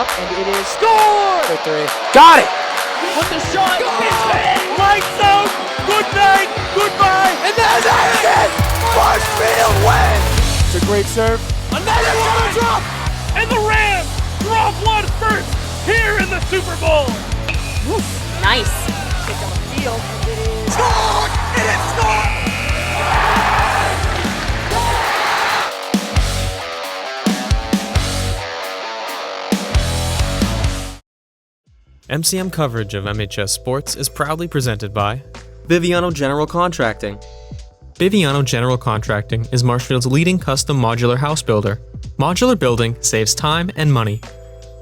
up, and it is scored! For three. Got it! With the shot, it's in! Lights out! Good night! Goodbye! And that's it! Marshfield wins! It's a great serve. Another one! Drop! And the Rams drop one first here in the Super Bowl! Woof. Nice. Kick on the field, and it is Scored! It is scored! MCM coverage of MHS Sports is proudly presented by Biviano General Contracting. Biviano General Contracting is Marshfield's leading custom modular house builder. Modular building saves time and money.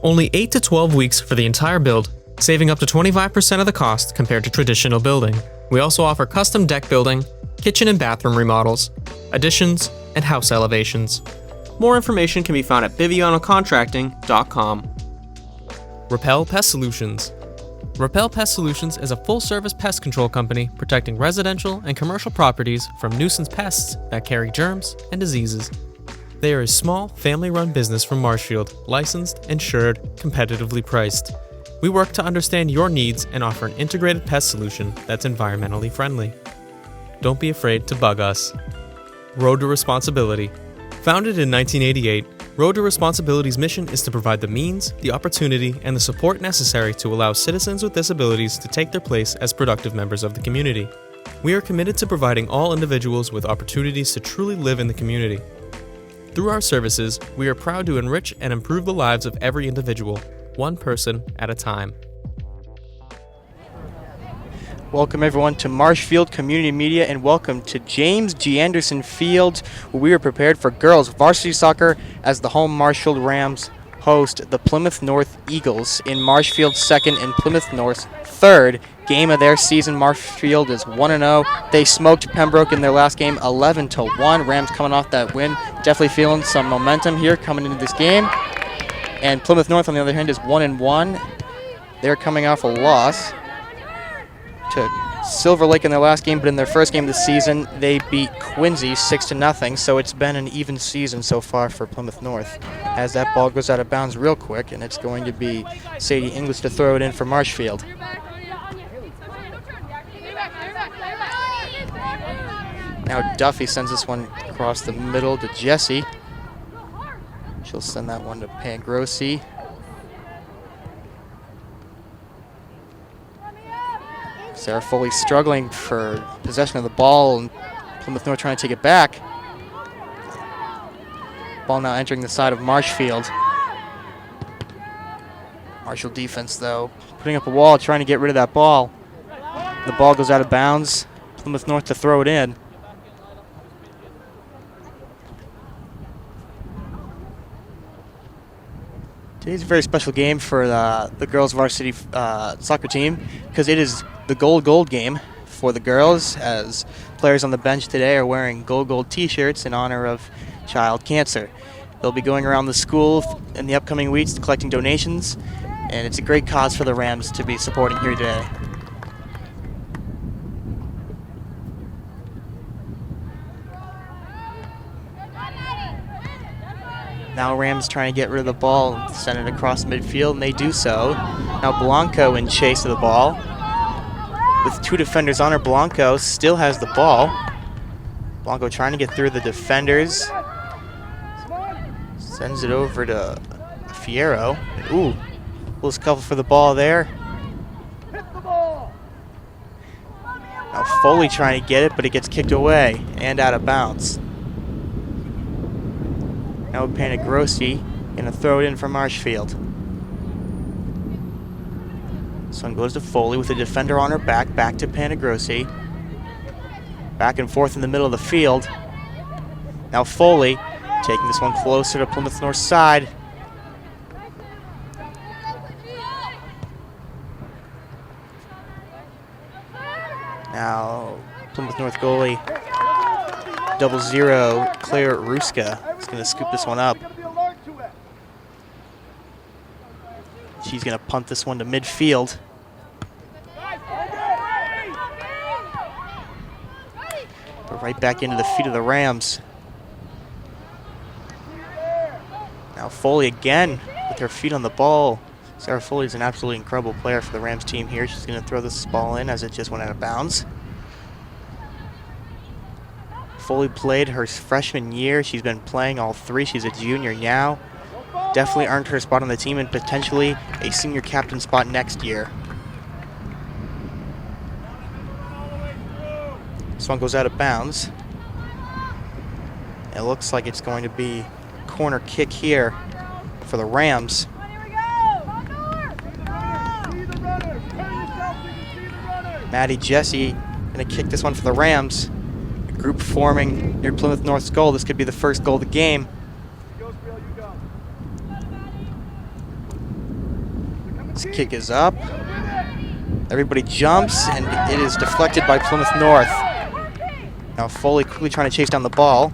Only 8 to 12 weeks for the entire build, saving up to 25% of the cost compared to traditional building. We also offer custom deck building, kitchen and bathroom remodels, additions, and house elevations. More information can be found at bivianocontracting.com. Repel Pest Solutions. Repel Pest Solutions is a full-service pest control company protecting residential and commercial properties from nuisance pests that carry germs and diseases. They are a small, family-run business from Marshfield, licensed, insured, competitively priced. We work to understand your needs and offer an integrated pest solution that's environmentally friendly. Don't be afraid to bug us. Road to Responsibility. Founded in 1988, Road to Responsibility's mission is to provide the means, the opportunity, and the support necessary to allow citizens with disabilities to take their place as productive members of the community. We are committed to providing all individuals with opportunities to truly live in the community. Through our services, we are proud to enrich and improve the lives of every individual, one person at a time. Welcome everyone to Marshfield Community Media, and welcome to James G. Anderson Field, where we are prepared for girls varsity soccer as the home Marshfield Rams host the Plymouth North Eagles in Marshfield's second and Plymouth North's third game of their season. Marshfield is 1-0. They smoked Pembroke in their last game 11-1. Rams coming off that win, definitely feeling some momentum here coming into this game. And Plymouth North, on the other hand, is 1-1. They're coming off a loss to Silver Lake in their last game, but in their first game of the season, they beat Quincy 6-0. So it's been an even season so far for Plymouth North. As that ball goes out of bounds real quick, and it's going to be Sadie English to throw it in for Marshfield. Now Duffy sends this one across the middle to Jessie. She'll send that one to Pangrossi. Sarah Foley struggling for possession of the ball, and Plymouth North trying to take it back. Ball now entering the side of Marshfield. Marshall defense, though, putting up a wall, trying to get rid of that ball. The ball goes out of bounds. Plymouth North to throw it in. Today's a very special game for the girls varsity soccer team, because it is the gold game for the girls, as players on the bench today are wearing gold t-shirts in honor of child cancer. They'll be going around the school in the upcoming weeks collecting donations, and it's a great cause for the Rams to be supporting here today. Now Rams trying to get rid of the ball and send it across midfield, and they do so. Now Blanco in chase of the ball. With two defenders on her, Blanco still has the ball. Blanco trying to get through the defenders. Sends it over to Fierro. Ooh, little scuffle for the ball there. Now Foley trying to get it, but it gets kicked away and out of bounds. Now Pangrossi gonna throw it in for Marshfield. This one goes to Foley with the defender on her back to Pangrossi. Back and forth in the middle of the field. Now Foley taking this one closer to Plymouth North's side. Now Plymouth North goalie 00 Claire Ruska is going to scoop this one up. She's going to punt this one to midfield. But right back into the feet of the Rams. Now Foley again with her feet on the ball. Sarah Foley is an absolutely incredible player for the Rams team here. She's going to throw this ball in as it just went out of bounds. Foley played her freshman year. She's been playing all three. She's a junior now. Definitely earned her spot on the team and potentially a senior captain spot next year. This one goes out of bounds. It looks like it's going to be corner kick here for the Rams. Maddie Jesse going to kick this one for the Rams. A group forming near Plymouth North's goal. This could be the first goal of the game. This kick is up. Everybody jumps, and it is deflected by Plymouth North. Now Foley quickly trying to chase down the ball.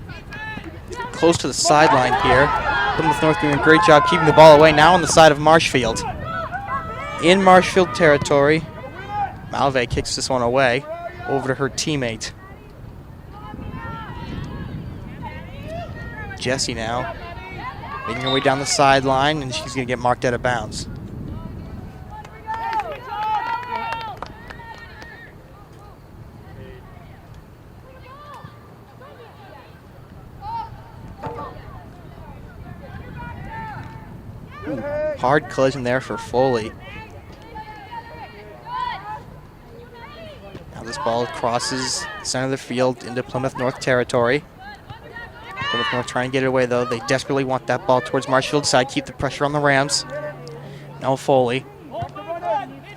Close to the sideline here. Plymouth North doing a great job keeping the ball away. Now on the side of Marshfield. In Marshfield territory, Malve kicks this one away over to her teammate. Jessie now making her way down the sideline, and she's going to get marked out of bounds. Hard collision there for Foley. Now this ball crosses the center of the field into Plymouth North territory. Plymouth North trying to get it away though. They desperately want that ball towards Marshfield's side, keep the pressure on the Rams. Now Foley.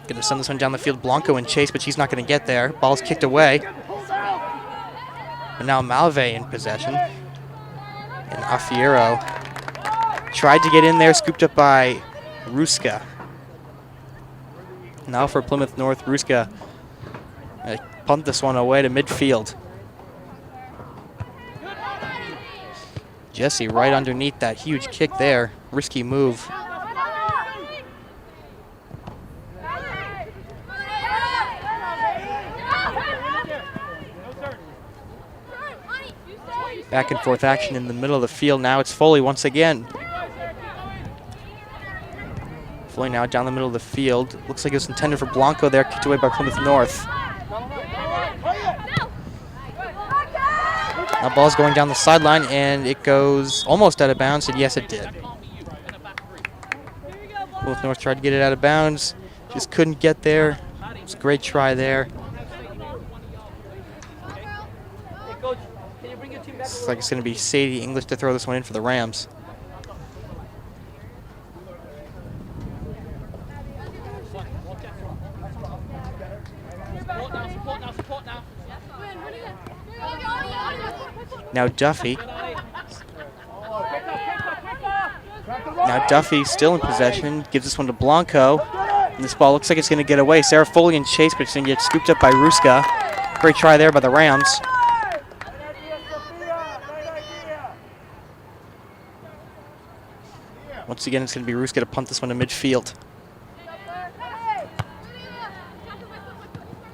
Gonna send this one down the field. Blanco in chase, but she's not gonna get there. Ball's kicked away. And now Malve in possession. And Afiero tried to get in there, scooped up by Ruska. Now for Plymouth North, Ruska pumped this one away to midfield. Jesse right underneath that huge kick there. Risky move. Back and forth action in the middle of the field. Now it's Foley once again. Foley now down the middle of the field. Looks like it was intended for Blanco there, kicked away by Plymouth North. Now ball's going down the sideline, and it goes almost out of bounds, and yes, it did. Plymouth North tried to get it out of bounds, just couldn't get there. It's a great try there. Looks like it's going to be Sadie English to throw this one in for the Rams. Now Duffy. Now Duffy still in possession. Gives this one to Blanco. And this ball looks like it's going to get away. Sarah Foley in chase, but it's going to get scooped up by Ruska. Great try there by the Rams. Once again, it's going to be Ruska to punt this one to midfield.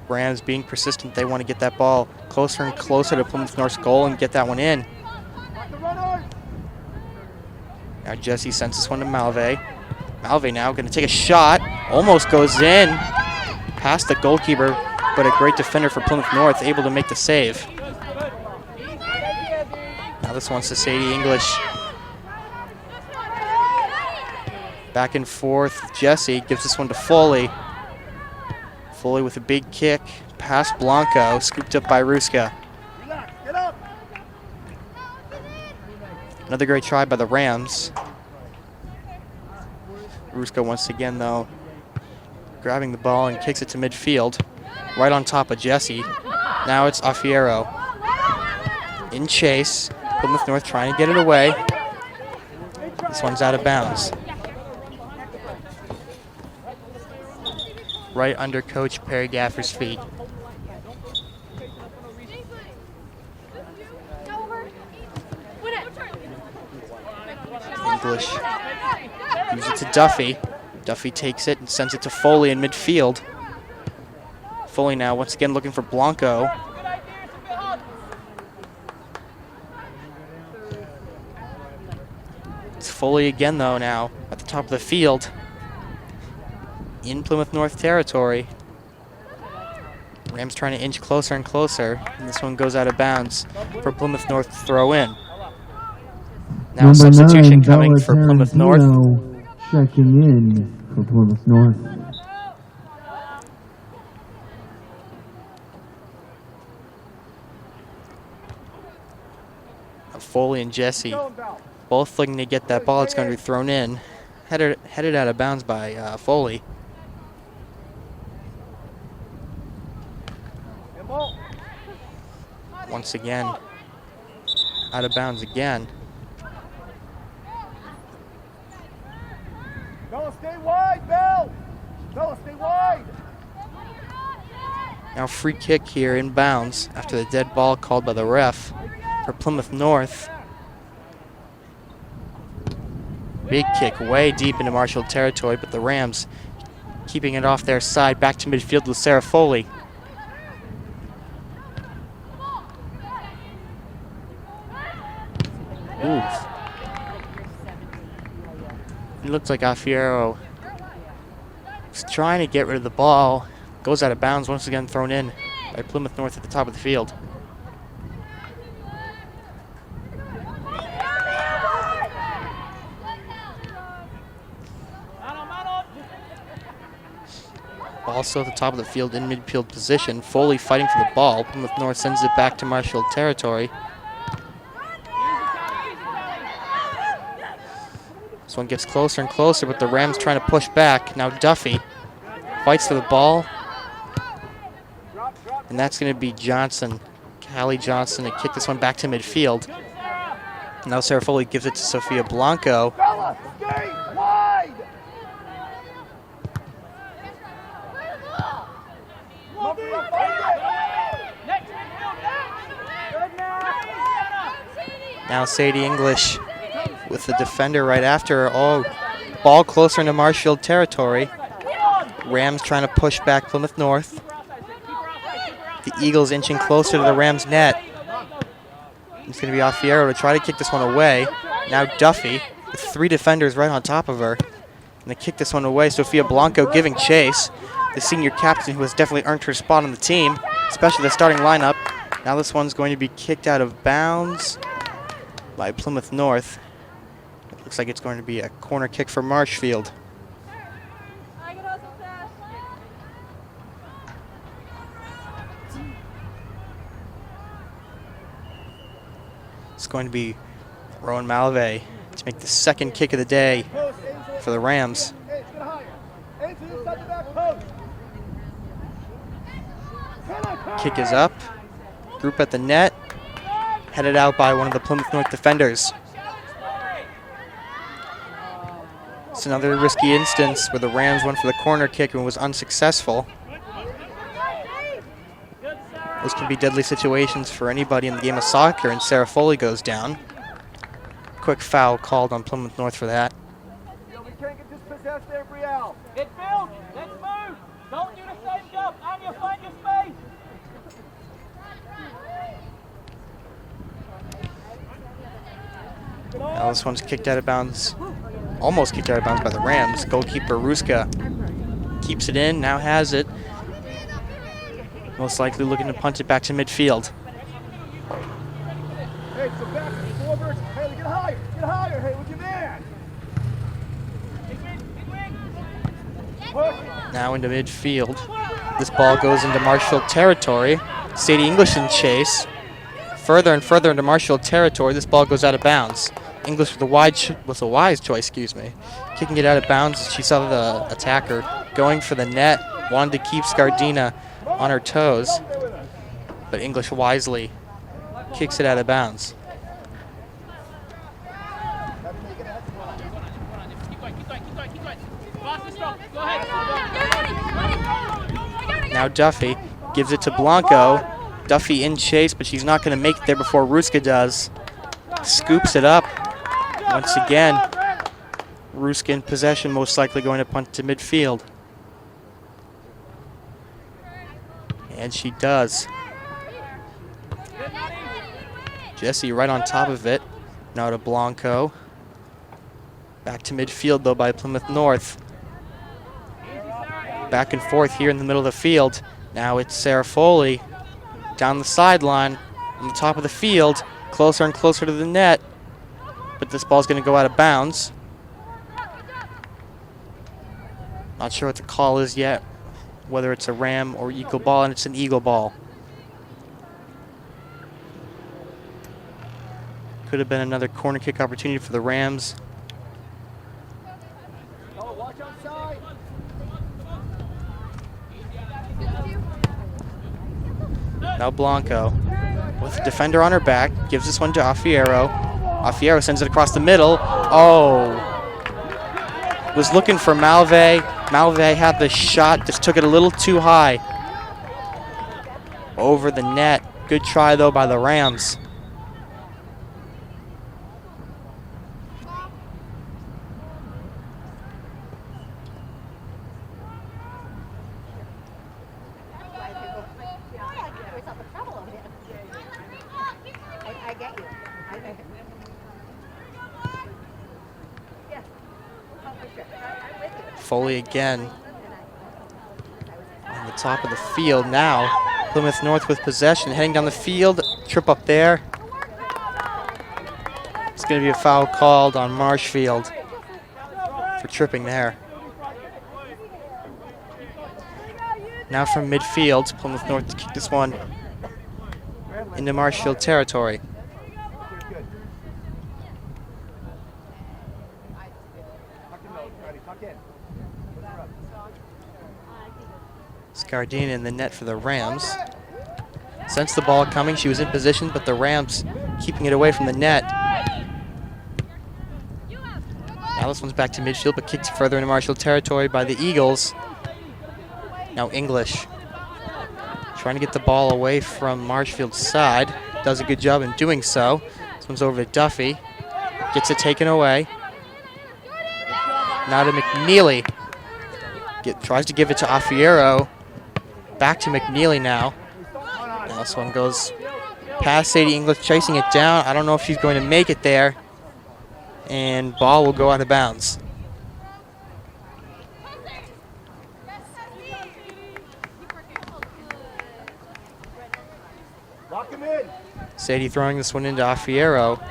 Rams being persistent. They want to get that ball closer and closer to Plymouth North's goal and get that one in. Now Jesse sends this one to Malve. Malve now going to take a shot. Almost goes in. Past the goalkeeper, but a great defender for Plymouth North, able to make the save. Now this one's to Sadie English. Back and forth. Jesse gives this one to Foley. Foley with a big kick, past Blanco, scooped up by Ruska. Another great try by the Rams. Ruska once again, though, grabbing the ball and kicks it to midfield, right on top of Jesse. Now it's Afiero. In chase, Plymouth North trying to get it away. This one's out of bounds. Right under Coach Perry Gaffer's feet. English gives it to Duffy. Duffy takes it and sends it to Foley in midfield. Foley now once again looking for Blanco. It's Foley again though now at the the top of the field in Plymouth North territory. Rams trying to inch closer and closer, and this one goes out of bounds for Plymouth North to throw in. Now Number substitution 9, coming Bella for Plymouth North. Tarantino checking in for Plymouth North. Foley and Jesse both looking to get that ball. It's going to be thrown in. Headed out of bounds by Foley. Once again, out of bounds again. Bella, stay wide, Bell! Bella, stay wide! Now free kick here in bounds after the dead ball called by the ref for Plymouth North. Big kick way deep into Marshall territory, but the Rams keeping it off their side. Back to midfield with Sarah Foley. Oof. It looks like Alfiero is trying to get rid of the ball. Goes out of bounds, once again thrown in by Plymouth North at the top of the field. Ball still at the top of the field in midfield position. Foley fighting for the ball. Plymouth North sends it back to Marshall territory. This one gets closer and closer, but the Rams trying to push back. Now Duffy fights for the ball. And that's going to be Johnson, Callie Johnson, to kick this one back to midfield. Now Sarah Foley gives it to Sophia Blanco. Bella, stay wide! Now Sadie English with the defender right after her. Oh, ball closer into Marshfield territory. Rams trying to push back Plymouth North. The Eagles inching closer to the Rams net. It's going to be Alfiero to try to kick this one away. Now Duffy with 3 defenders right on top of her. And they kick this one away. Sophia Blanco giving chase. The senior captain who has definitely earned her spot on the team, especially the starting lineup. Now this one's going to be kicked out of bounds by Plymouth North. It looks like it's going to be a corner kick for Marshfield. It's going to be Rowan Malve to make the second kick of the day for the Rams. Kick is up. Group at the net. Headed out by one of the Plymouth North defenders. It's another risky instance where the Rams went for the corner kick and was unsuccessful. Those can be deadly situations for anybody in the game of soccer, and Sarah Foley goes down. Quick foul called on Plymouth North for that. We can't get dispossessed there, Brielle. Midfield, let's move. Don't do the same job. Anya, find your space. Now this one's kicked out of bounds. Almost kicked out of bounds by the Rams. Goalkeeper Ruska keeps it in, now has it. Most likely looking to punt it back to midfield. Hey, so back, forward. Haley, get higher, Haley, with your man. Now into midfield. This ball goes into Marshall territory. Sadie English in chase. Further and further into Marshall territory. This ball goes out of bounds. English with a wise choice, kicking it out of bounds. She saw the attacker going for the net. Wanted to keep Scardina on her toes, but English wisely kicks it out of bounds. Now Duffy gives it to Blanco. Duffy in chase, but she's not going to make it there before Ruska does. Scoops it up. Once again, Ruska in possession, most likely going to punt to midfield. And she does. Jesse right on top of it. Now to Blanco. Back to midfield, though, by Plymouth North. Back and forth here in the middle of the field. Now it's Sarah Foley down the sideline on the top of the field, closer and closer to the net. But this ball's going to go out of bounds. Not sure what the call is yet, whether it's a Ram or Eagle ball, and it's an Eagle ball. Could have been another corner kick opportunity for the Rams. Now Blanco, with the defender on her back, gives this one to Affiero. Affiero sends it across the middle. Oh! Was looking for Malve. Malve had the shot, just took it a little too high. Over the net. Good try, though, by the Rams. Foley again on the top of the field now. Plymouth North with possession, heading down the field. Trip up there. It's going to be a foul called on Marshfield for tripping there. Now from midfield, Plymouth North to kick this one into Marshfield territory. Scardina in the net for the Rams. Sensed the ball coming. She was in position, but the Rams keeping it away from the net. Now this one's back to midfield, but kicked further into Marshfield territory by the Eagles. Now English trying to get the ball away from Marshfield's side. Does a good job in doing so. This one's over to Duffy. Gets it taken away. Now to McNeely. Tries to give it to Affiero. Back to McNeely now. Now this one goes past Sadie English, chasing it down. I don't know if she's going to make it there. And ball will go out of bounds. Sadie throwing this one into Affiero.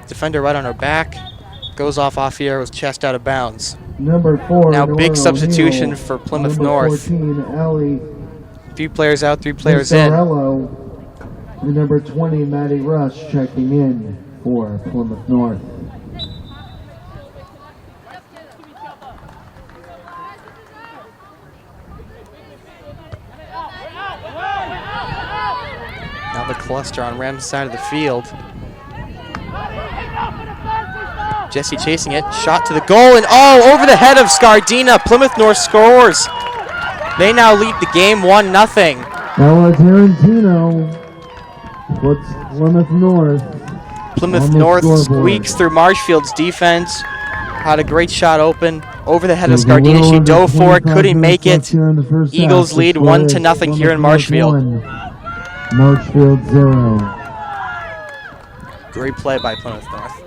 Defender right on her back. Goes off Affiero's chest out of bounds. Number 4. Now Nora big substitution O'Neill. for Plymouth Number North. 14, Ellie 3 players out, 3 players in. Mazzarello. And number 20, Maddie Rush checking in for Plymouth North. Now the cluster on Rams' side of the field. Jesse chasing it, shot to the goal, and oh, over the head of Scardina. Plymouth North scores. They now lead the game 1-0. Ella Tarantino puts Plymouth North. Plymouth on the North scoreboard. squeaks through Marshfield's defense. Had a great shot open over the head of There's a Scardina. little She under dove for it, 25 couldn't make minutes left it. here in the first Eagles half. lead The 1-0 here in Plymouth Marshfield. North 1, Marshfield 0. Great play by Plymouth North.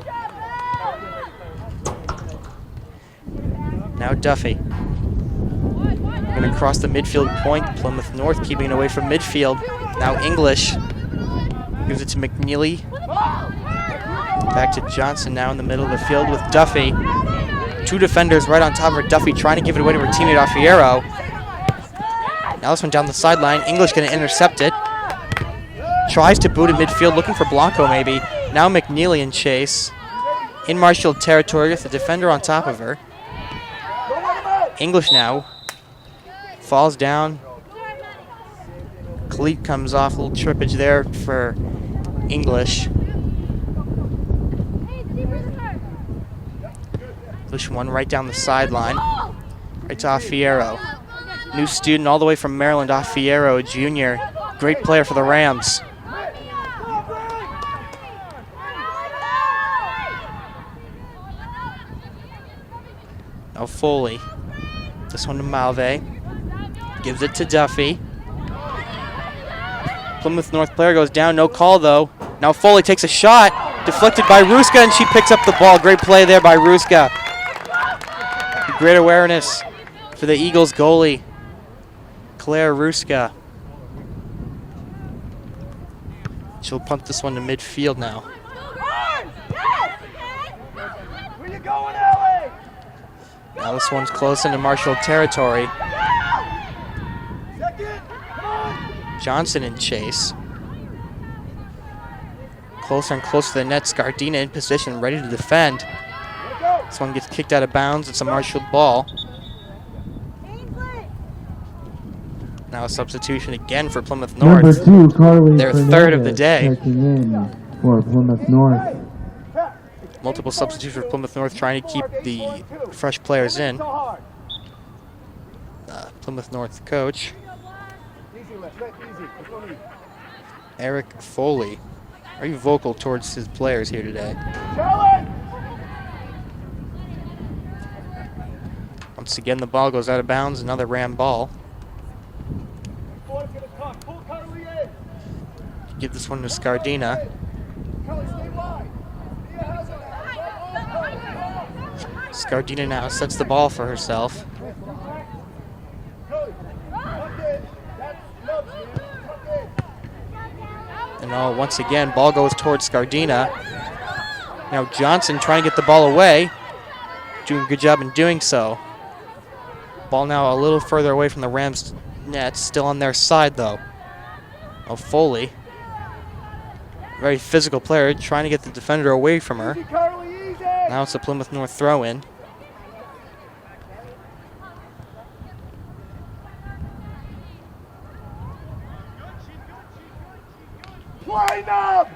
Now Duffy. Going to cross the midfield point. Plymouth North keeping it away from midfield. Now English. Gives it to McNeely. Back to Johnson now in the middle of the field with Duffy. 2 defenders right on top of her. Duffy trying to give it away to her teammate Affiero. Now this one down the sideline. English going to intercept it. Tries to boot at midfield, looking for Blanco maybe. Now McNeely in chase. In Marshfield territory with the defender on top of her. English now. Falls down. Cleat comes off. A little trippage there for English. English one right down the sideline. Right to Affiero. New student all the way from Maryland, Affiero, a junior. Great player for the Rams. Now Foley. This one to Malve. Gives it to Duffy. Plymouth North player goes down. No call, though. Now Foley takes a shot. Deflected by Ruska, and she picks up the ball. Great play there by Ruska. great awareness for the Eagles goalie, Claire Ruska. She'll punt this one to midfield now. Where you going, Ellie? Now this one's close into Marshall territory. Second. Come on. Johnson in chase. Closer and closer to the net. Scardina in position, ready to defend. This one gets kicked out of bounds. It's a Marshall ball. Now a substitution again for Plymouth Number North. 2, Carly Their third of the Fernandez day. checking in for Plymouth North. Multiple substitutes for Plymouth North trying to keep the fresh players in. Plymouth North coach, Eric Foley, very vocal towards his players here today. Once again, the ball goes out of bounds. Another Ram ball. Give this one to Scardina. Scardina now sets the ball for herself. And once again, ball goes towards Scardina. Now Johnson trying to get the ball away. Doing a good job in doing so. Ball now a little further away from the Rams' net. Still on their side, though. Foley. Very physical player, trying to get the defender away from her. Now it's a Plymouth North throw-in. Line up!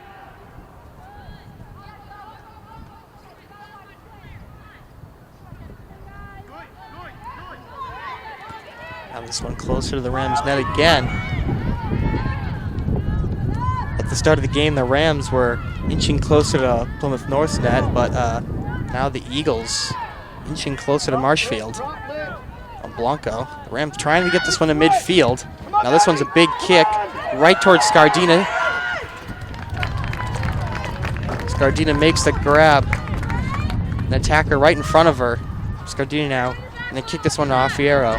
Now this one closer to the Rams' net again. At the start of the game, the Rams were inching closer to Plymouth North's net, but now the Eagles inching closer to Marshfield. Blanco. The Rams trying to get this one to midfield. Now this one's a big kick right towards Scardina. Scardina makes the grab. An attacker right in front of her. Scardina now. And they kick this one to Affiero.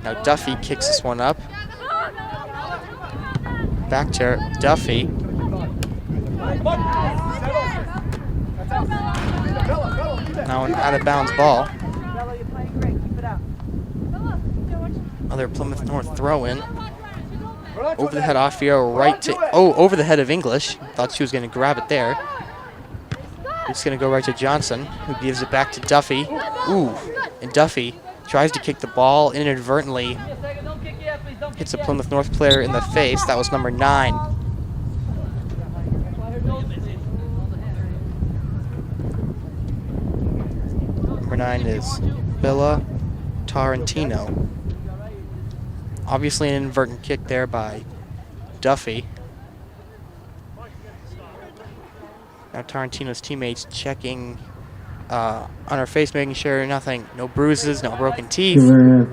Now Duffy kicks this one up. Back to Duffy. Now an out-of-bounds ball. Another Plymouth North throw-in. Over the head Affiero right to... Oh, over the head of English. Thought she was going to grab it there. It's going to go right to Johnson, who gives it back to Duffy. Ooh, and Duffy tries to kick the ball inadvertently. Hits a Plymouth North player in the face. That was number 9. Number 9 is Bella Tarantino. Obviously an inadvertent kick there by Duffy. Now Tarantino's teammates checking on her face, making sure nothing, no bruises, no broken teeth,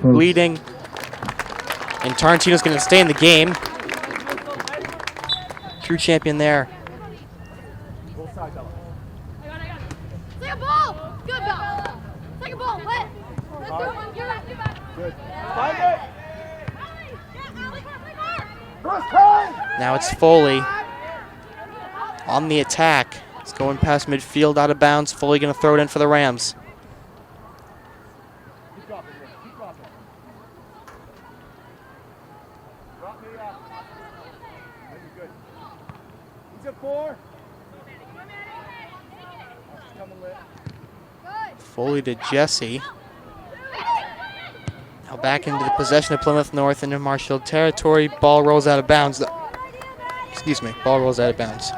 bleeding. And Tarantino's going to stay in the game. True champion there. Take a ball! Good ball! Take a ball! Let! Good. Find it! Now it's Foley on the attack. It's going past midfield, out of bounds. Foley going to throw it in for the Rams. Foley to Jesse. Now back into the possession of Plymouth North into Marshall territory. Ball rolls out of bounds. Excuse me, ball rolls out of bounds.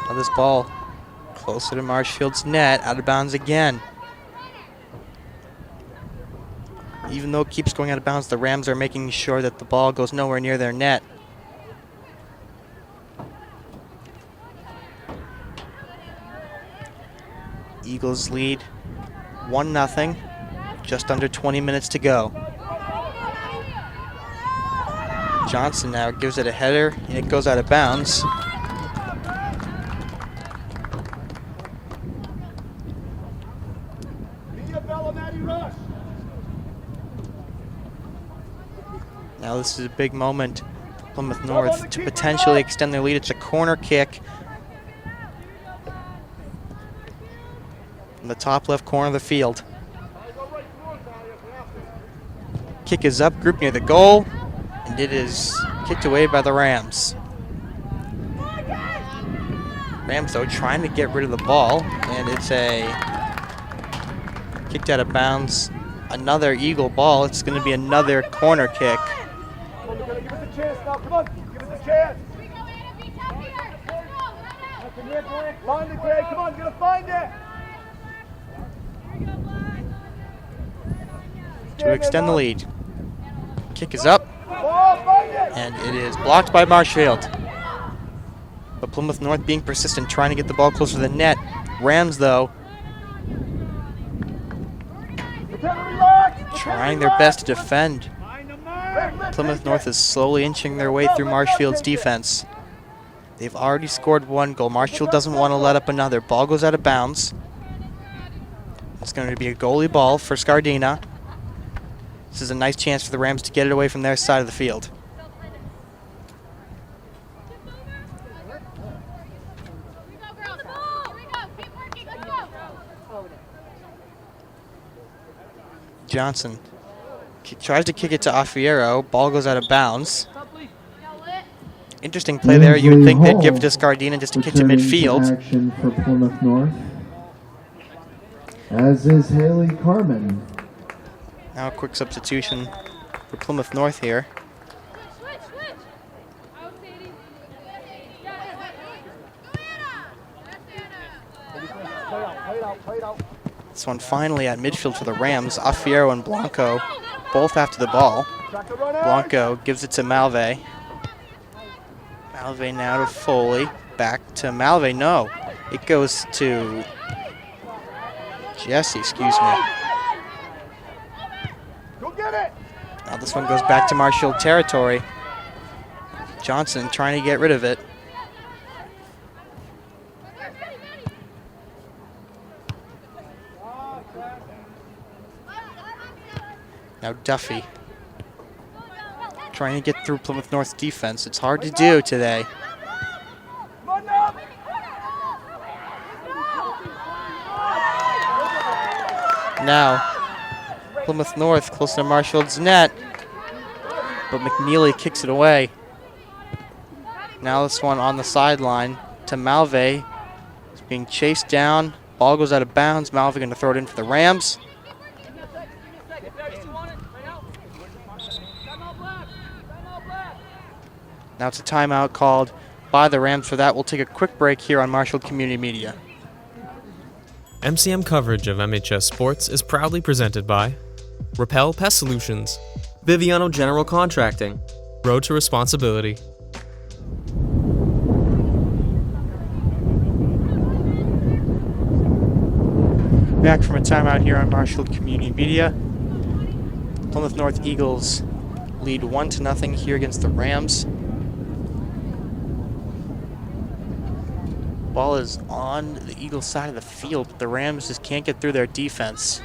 Now this ball closer to Marshfield's net, out of bounds again. Even though it keeps going out of bounds, the Rams are making sure that the ball goes nowhere near their net. Eagles lead 1-0, just under 20 minutes to go. Johnson now gives it a header, and it goes out of bounds. Now this is a big moment for Plymouth North to potentially extend their lead. It's a corner kick in the top left corner of the field. Kick is up, group near the goal, and it is kicked away by the Rams. Rams, though, trying to get rid of the ball, and it's a kicked out of bounds. Another Eagle ball. It's going to be another corner kick. Give us a chance now. Come on. Give us a chance. Line the Greg. Come on. You're going to find it. To extend the lead. Kick is up, and it is blocked by Marshfield. But Plymouth North being persistent, trying to get the ball closer to the net. Rams, though, trying their best to defend. Plymouth North is slowly inching their way through Marshfield's defense. They've already scored one goal. Marshfield doesn't want to let up another. Ball goes out of bounds. It's going to be a goalie ball for Scardina. This is a nice chance for the Rams to get it away from their side of the field. Johnson tries to kick it to Affiero. Ball goes out of bounds. Interesting play there. You would think they'd give it to Scardina just to kick to midfield. Action for Plymouth North, as is Haley Carmen. Now a quick substitution for Plymouth North here. This one finally at midfield for the Rams. Affiero and Blanco both after the ball. Blanco gives it to Malve. Malve now to Foley. Back to Malve. No, it goes to Jesse, excuse me. Now this one goes back to Marshfield territory. Johnson trying to get rid of it. Now Duffy trying to get through Plymouth North's defense. It's hard to do today. Now Plymouth North close to Marshfield's net, but McNeely kicks it away. Now this one on the sideline to Malve. It's being chased down. Ball goes out of bounds. Malve going to throw it in for the Rams. Now it's a timeout called by the Rams. For that, we'll take a quick break here on Marshfield Community Media. MCM coverage of MHS Sports is proudly presented by Repel Pest Solutions, Biviano General Contracting. Road to Responsibility. Back from a timeout here on Marshfield Community Media. Plymouth North Eagles lead 1-0 here against the Rams. Ball is on the Eagles side of the field, but the Rams just can't get through their defense.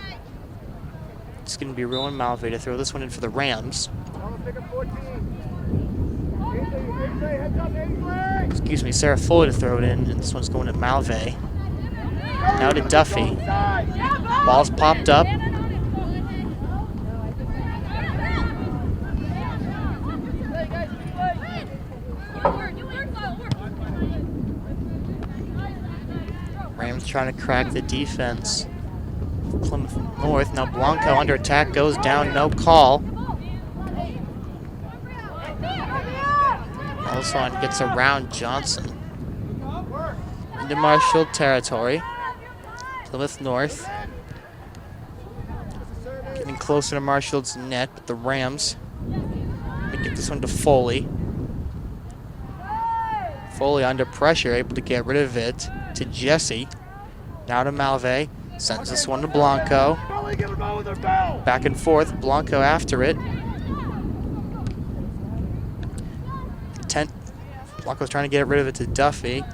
It's going to be Rowan Malve to throw this one in for the Rams. Excuse me, Sarah Foley to throw it in, and this one's going to Malve. Now to Duffy. Ball's popped up. Rams trying to crack the defense. Plymouth North. Now Blanco under attack, goes down, no call. Also on gets around Johnson. Into Marshfield territory. Plymouth North getting closer to Marshfield's net, but the Rams get this one to Foley. Foley under pressure, able to get rid of it to Jesse. Now to Malve. Sends this one to Blanco. Back and forth. Blanco after it. Blanco's trying to get rid of it to Duffy.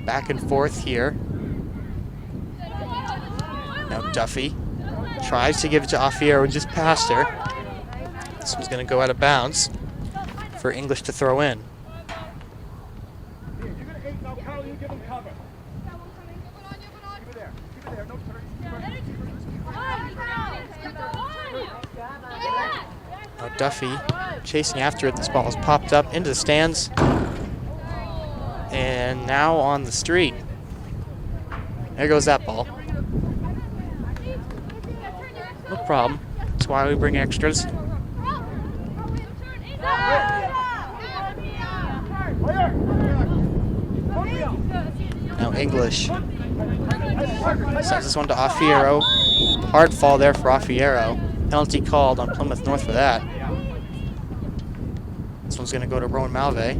Back and forth here. Now Duffy tries to give it to Afiero just past her. This one's going to go out of bounds for English to throw in. Now Duffy chasing after it. This ball has popped up into the stands. And now on the street. There goes that ball. No problem. That's why we bring extras. Now English sends this one to Afiero. Hard fall there for Afiero. Penalty called on Plymouth North for that. This one's going to go to Rowan Malve.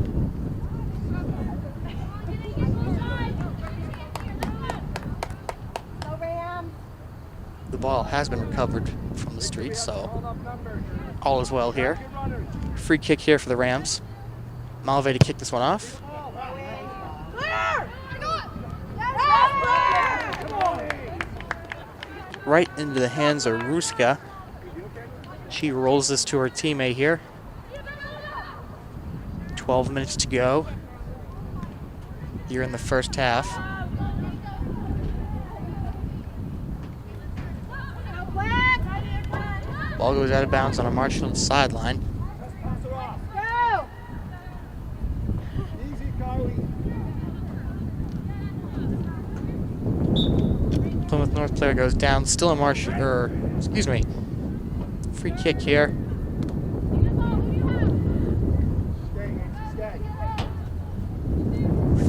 The ball has been recovered from the street, so all is well here. Free kick here for the Rams. Malve to kick this one off. Right into the hands of Ruska. She rolls this to her teammate here. 12 minutes to go here in the first half. Ball goes out of bounds on a Marshfield sideline. Plymouth North player goes down. Still a free kick here.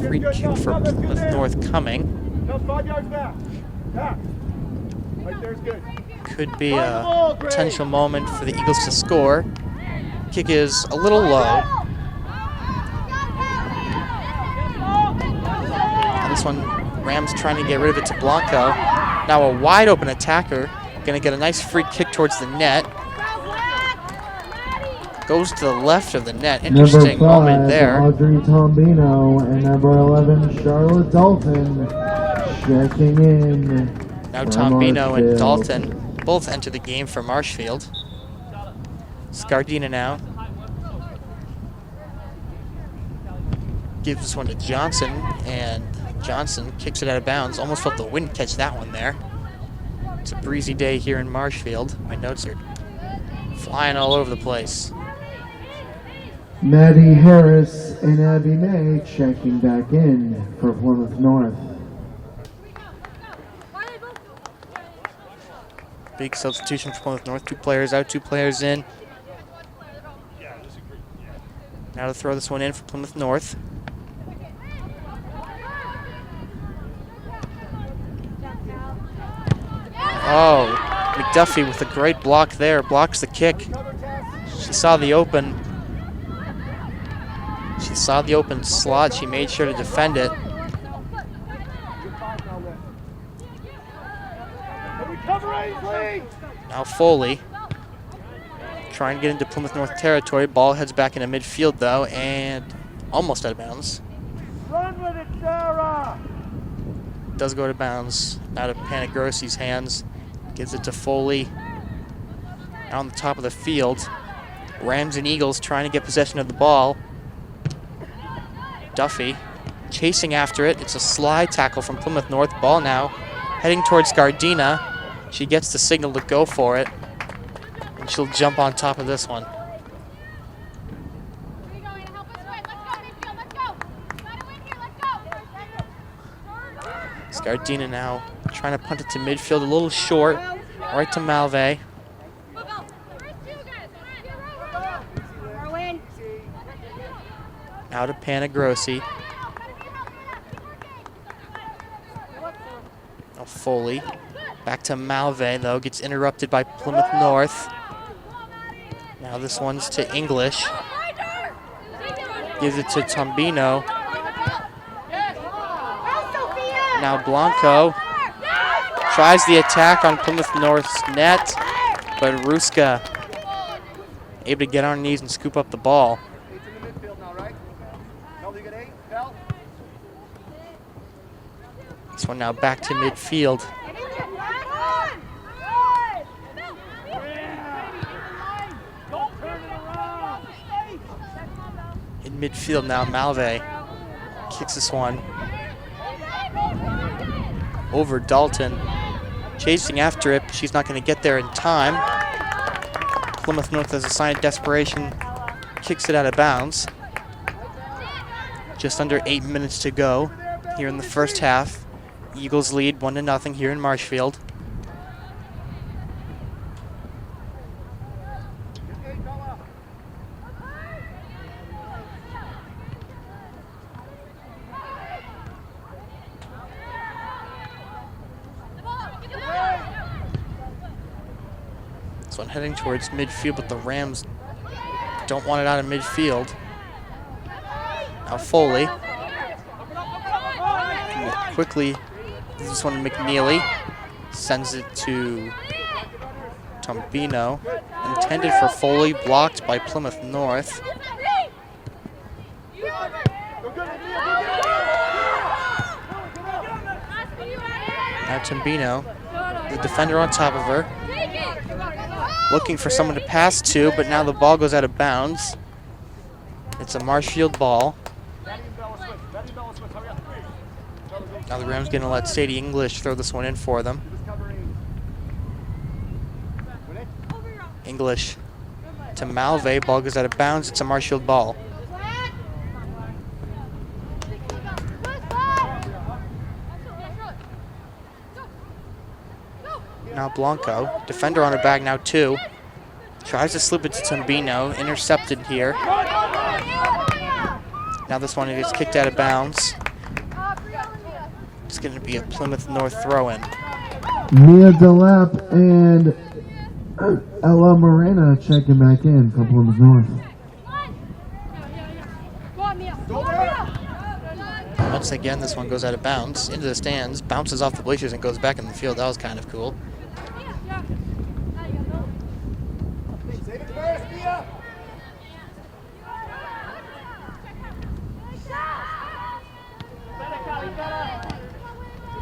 Free kick for Plymouth North coming. 5 yards back. Right there's good. Could be a potential moment for the Eagles to score. Kick is a little low. And this one, Rams trying to get rid of it to Blanco. Now a wide open attacker. Going to get a nice free kick towards the net. Goes to the left of the net. Interesting moment there. Audrey Tombino and number 11, Charlotte Dalton, checking in. Now Tombino and Dalton both enter the game for Marshfield. Scardina now gives this one to Johnson, and Johnson kicks it out of bounds. Almost felt the wind catch that one there. It's a breezy day here in Marshfield. My notes are flying all over the place. Maddie Harris and Abby May checking back in for Plymouth North. Big substitution for Plymouth North. 2 players out, 2 players in. Now to throw this one in for Plymouth North. Oh, McDuffie with a great block there. Blocks the kick. She saw the open slot. She made sure to defend it. Now Foley trying to get into Plymouth North territory. Ball heads back into midfield though, and almost out of bounds. Run with it, Sarah! Does go to bounds. Now to Panagrossi's hands. Gives it to Foley. Out on the top of the field. Rams and Eagles trying to get possession of the ball. Duffy chasing after it. It's a slide tackle from Plymouth North. Ball now heading towards Scardina. She gets the signal to go for it. And she'll jump on top of this one. Scardina now trying to punt it to midfield, a little short, right to Malve. Now to Panagrossi. Now Foley. Back to Malve, though, gets interrupted by Plymouth North. Now this one's to English. Gives it to Tombino. Now Blanco tries the attack on Plymouth North's net, but Ruska able to get on her knees and scoop up the ball. This one now back to midfield. In midfield now, Malve kicks this one over Dalton. Chasing after it, but she's not going to get there in time. Plymouth North, as a sign of desperation, kicks it out of bounds. Just under 8 minutes to go here in the first half. Eagles lead 1-0 here in Marshfield. This one heading towards midfield, but the Rams don't want it out of midfield. Now Foley quickly gives this one to McNeely. Sends it to Tombino. Intended for Foley, blocked by Plymouth North. Now Tombino, the defender on top of her. Looking for someone to pass to, but now the ball goes out of bounds. It's a Marshfield ball. Now the Rams going to let Sadie English throw this one in for them. English to Malve. Ball goes out of bounds. It's a Marshfield ball. Now Blanco, defender on her back now too. Tries to slip it to Tombino. Intercepted here. Now this one gets kicked out of bounds. It's going to be a Plymouth North throw-in. Mia Delap and Ella Morena checking back in for Plymouth North. Once again, this one goes out of bounds, into the stands, bounces off the bleachers and goes back in the field. That was kind of cool.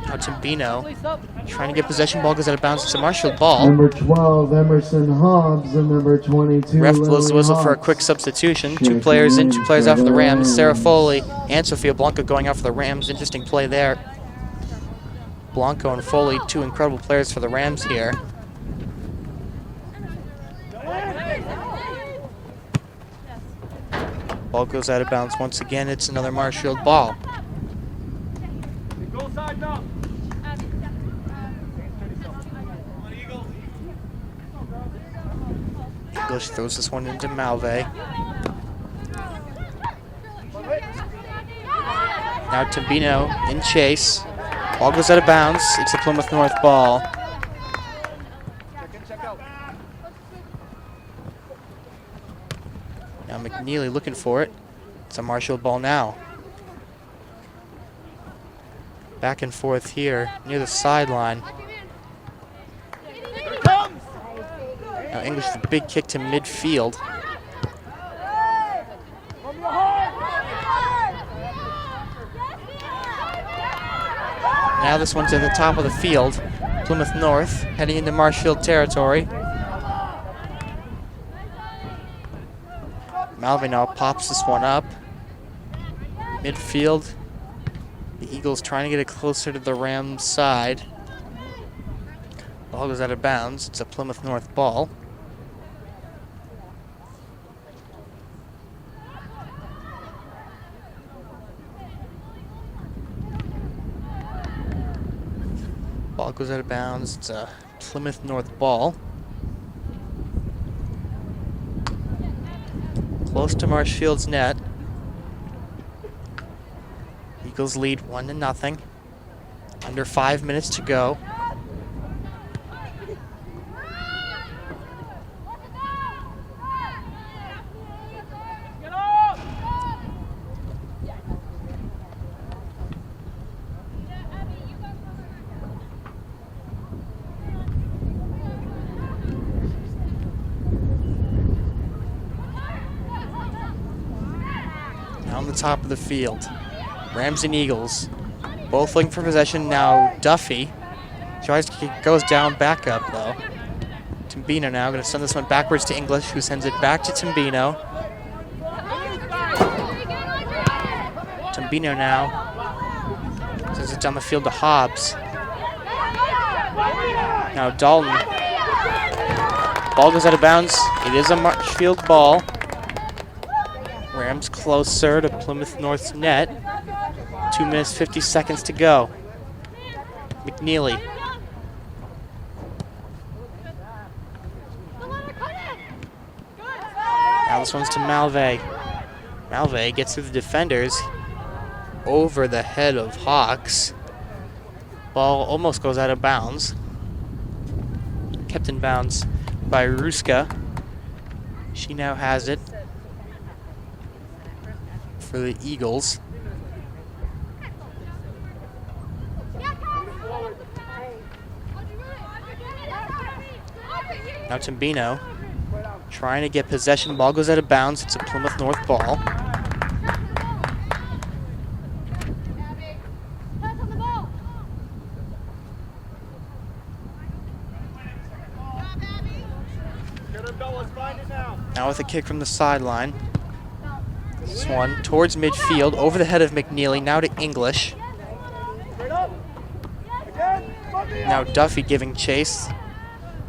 Now Tombino trying to get possession. Ball goes out of bounds. It's a Marshfield ball. Number 12, Emerson Hobbs, and number 22, Ref blows the Lily whistle for a Hawks. quick substitution. Two players in, 2 players out for the Rams. Sarah Foley and Sophia Blanco going out for the Rams. Interesting play there. Blanco and Foley, 2 incredible players for the Rams here. Ball goes out of bounds once again. It's another Marshfield ball. English throws this one into Malve. Now Tombino in chase. Ball goes out of bounds. It's a Plymouth North ball. Now McNeely looking for it. It's a Marshfield ball now. Back and forth here near the sideline. Now English with a big kick to midfield. Now this one's at the top of the field. Plymouth North heading into Marshfield territory. Malve now pops this one up. Midfield. The Eagles trying to get it closer to the Rams' side. Ball goes out of bounds. It's a Plymouth North ball. Ball goes out of bounds. It's a Plymouth North ball. Close to Marshfield's net. Eagles lead 1-0. Under 5 minutes to go. On the top of the field, Rams and Eagles. Both looking for possession now. Duffy goes down, back up though. Timbino now going to send this one backwards to English, who sends it back to Timbino. Timbino now sends it down the field to Hobbs. Now Dalton. Ball goes out of bounds. It is a Marshfield ball. Rams closer to Plymouth North's net. 2 minutes, 50 seconds to go. McNeely. Now this one's to Malve. Malve gets through the defenders over the head of Hawks. Ball almost goes out of bounds. Kept in bounds by Ruska. She now has it for the Eagles. Now Timbino trying to get possession. Ball goes out of bounds. It's a Plymouth North ball. Now with a kick from the sideline. This one towards midfield, over the head of McNeely, now to English. Now Duffy giving chase.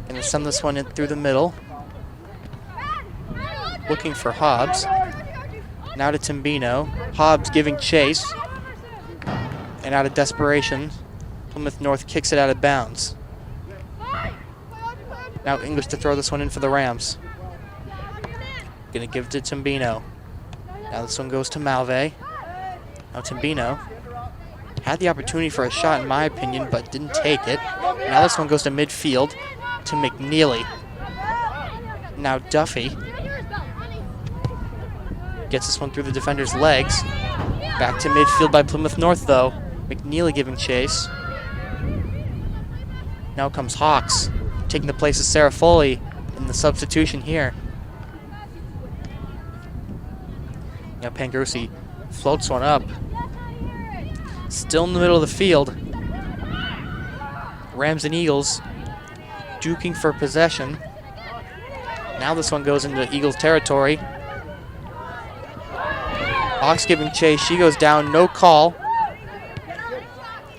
Gonna send this one in through the middle. Looking for Hobbs. Now to Timbino. Hobbs giving chase. And out of desperation, Plymouth North kicks it out of bounds. Now English to throw this one in for the Rams. Gonna give it to Timbino. Now this one goes to Malve. Now Timbino had the opportunity for a shot in my opinion, but didn't take it. Now this one goes to midfield to McNeely. Now Duffy gets this one through the defender's legs. Back to midfield by Plymouth North though. McNeely giving chase. Now comes Hawks, taking the place of Sarah Foley in the substitution here. Now Pangarusi floats one up. Still in the middle of the field. Rams and Eagles duking for possession. Now this one goes into Eagles territory. Hawks giving chase. She goes down. No call.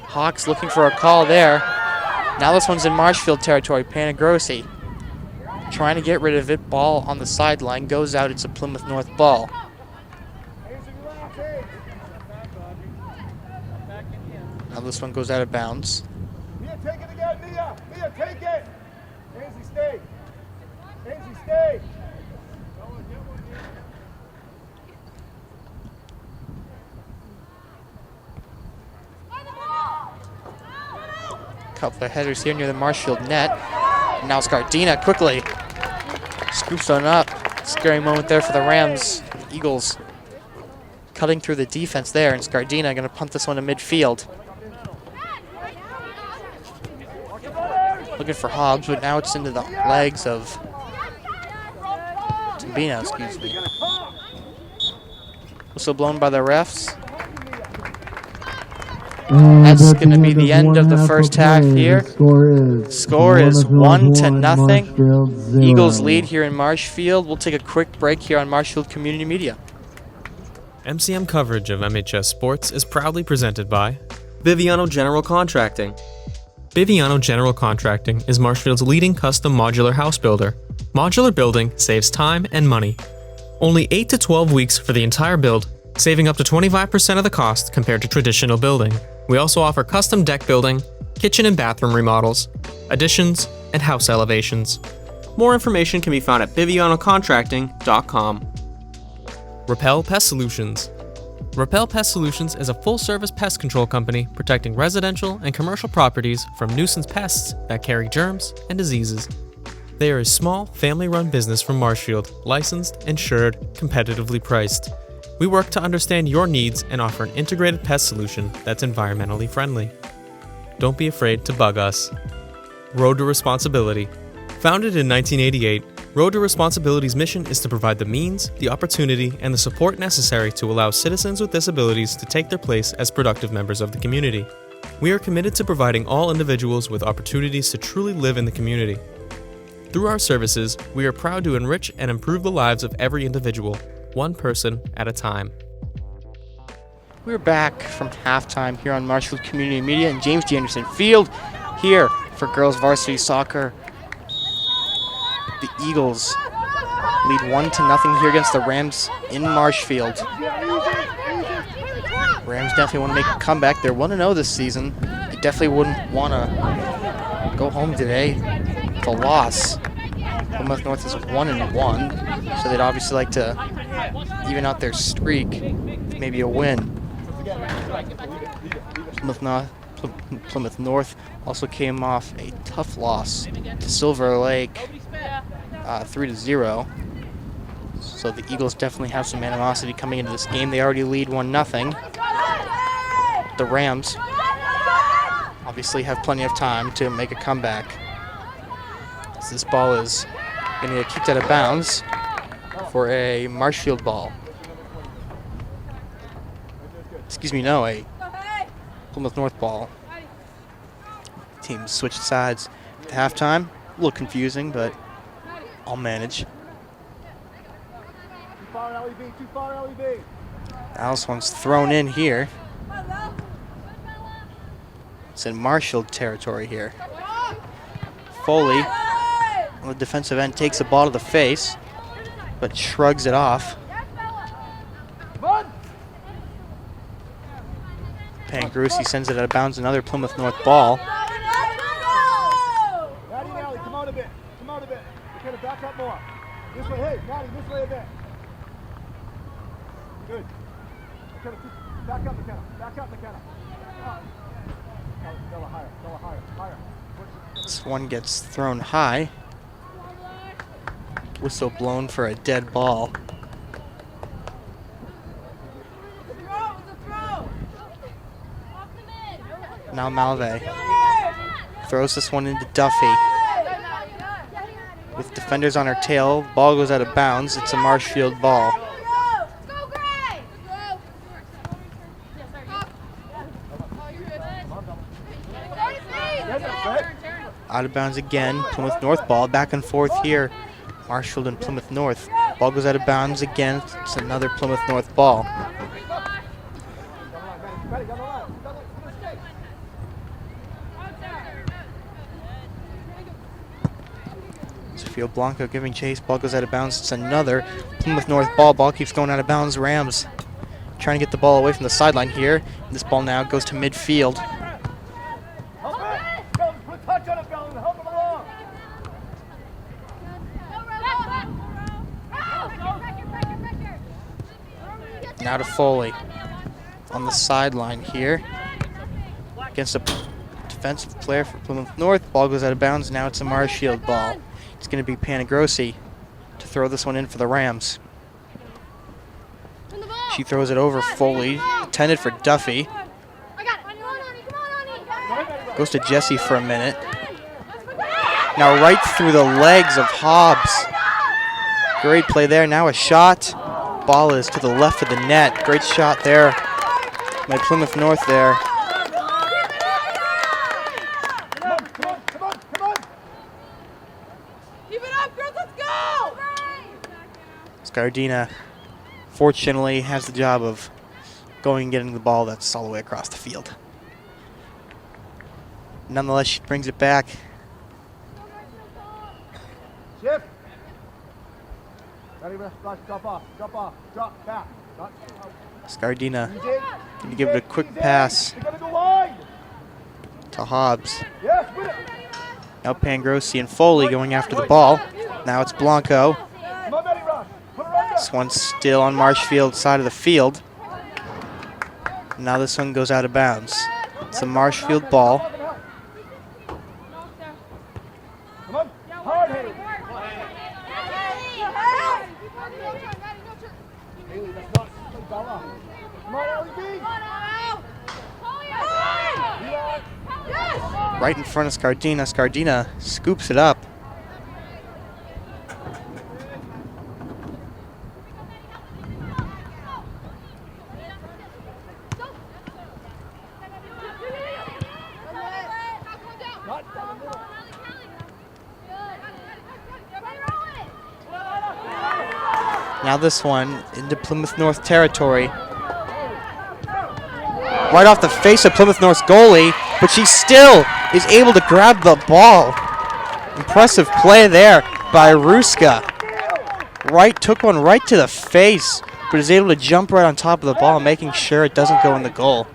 Hawks looking for a call there. Now this one's in Marshfield territory. Panagrossi trying to get rid of it. Ball on the sideline. Goes out. It's a Plymouth North ball. Now this one goes out of bounds. Mia, take it again, Mia! Mia, take it! Ainsley, stay! Ainsley, stay! Couple of headers here near the Marshfield net. And now Scardina quickly scoops one up. Scary moment there for the Rams. The Eagles cutting through the defense there, and Scardina going to punt this one to midfield. Looking for Hobbs, but now it's into the legs of Timbino, excuse me. Whistle blown by the refs. And That's going to be the end of the first half here. Score is 1-0. Eagles lead here in Marshfield. We'll take a quick break here on Marshfield Community Media. MCM coverage of MHS Sports is proudly presented by Biviano General Contracting. Biviano General Contracting is Marshfield's leading custom modular house builder. Modular building saves time and money. Only 8 to 12 weeks for the entire build, saving up to 25% of the cost compared to traditional building. We also offer custom deck building, kitchen and bathroom remodels, additions, and house elevations. More information can be found at bivianocontracting.com. Repel Pest Solutions. Repel Pest Solutions is a full-service pest control company protecting residential and commercial properties from nuisance pests that carry germs and diseases. They are a small, family-run business from Marshfield, licensed, insured, competitively priced. We work to understand your needs and offer an integrated pest solution that's environmentally friendly. Don't be afraid to bug us. Road to Responsibility. Founded in 1988, Road to Responsibility's mission is to provide the means, the opportunity, and the support necessary to allow citizens with disabilities to take their place as productive members of the community. We are committed to providing all individuals with opportunities to truly live in the community. Through our services, we are proud to enrich and improve the lives of every individual, one person at a time. We're back from halftime here on Marshfield Community Media and James G. Anderson Field here for girls varsity soccer. The Eagles lead 1-0 here against the Rams in Marshfield. Rams definitely want to make a comeback. They're 1-0 this season. They definitely wouldn't want to go home today with a loss. Plymouth North is 1-1, so they'd obviously like to even out their streak, maybe a win. Plymouth North also came off a tough loss to Silver Lake, 3-0. So the Eagles definitely have some animosity coming into this game. They already lead 1-0. The Rams obviously have plenty of time to make a comeback. As this ball is going to get kicked out of bounds for a Marshfield ball. Excuse me, no, a Plymouth North ball. Teams switched sides at halftime. A little confusing, but I'll manage. Too far, LEB, too far, LEB. Now this one's thrown in here. It's in Marshfield territory here. Foley on the defensive end takes the ball to the face, but shrugs it off. Pangrusi sends it out of bounds, another Plymouth North ball. Maddie and Allie, come out a bit. Come out a bit. We're going to back up more. This way, hey, Maddie, this way a bit. Good. Back up, McKenna. Back up, McKenna. Bella, higher. Bella, higher. Higher. This one gets thrown high. Whistle blown for a dead ball. Now Malve throws this one into Duffy. With defenders on her tail, ball goes out of bounds. It's a Marshfield ball. Out of bounds again. Plymouth North ball. Back and forth here. Marshfield and Plymouth North. Ball goes out of bounds again. It's another Plymouth North ball. Sofia Blanco giving chase. Ball goes out of bounds. It's another Plymouth North ball. Ball keeps going out of bounds. Rams trying to get the ball away from the sideline here. This ball now goes to midfield. Now to Foley on the sideline here against a defensive player for Plymouth North. Ball goes out of bounds. Now it's a Marshfield ball. It's going to be Panagrossi to throw this one in for the Rams. She throws it over Foley, intended for Duffy. Goes to Jesse for a minute. Now right through the legs of Hobbs. Great play there. Now a shot. Ball is to the left of the net. Great shot there by Plymouth North there. Come on. Keep it up, girls, let's go! Scardina fortunately has the job of going and getting the ball that's all the way across the field. Nonetheless, she brings it back. Shift. Ready, drop off, drop back. Scardina going to give it a quick pass to Hobbs. Now Pangrosi and Foley going after the ball. Now it's Blanco. This one's still on Marshfield's side of the field. Now this one goes out of bounds. It's a Marshfield ball. Right in front of Scardina. Scardina scoops it up. Now this one into Plymouth North territory. Right off the face of Plymouth North's goalie, but she still is able to grab the ball. Impressive play there by Ruska. Took one right to the face, but is able to jump right on top of the ball, making sure it doesn't go in the goal.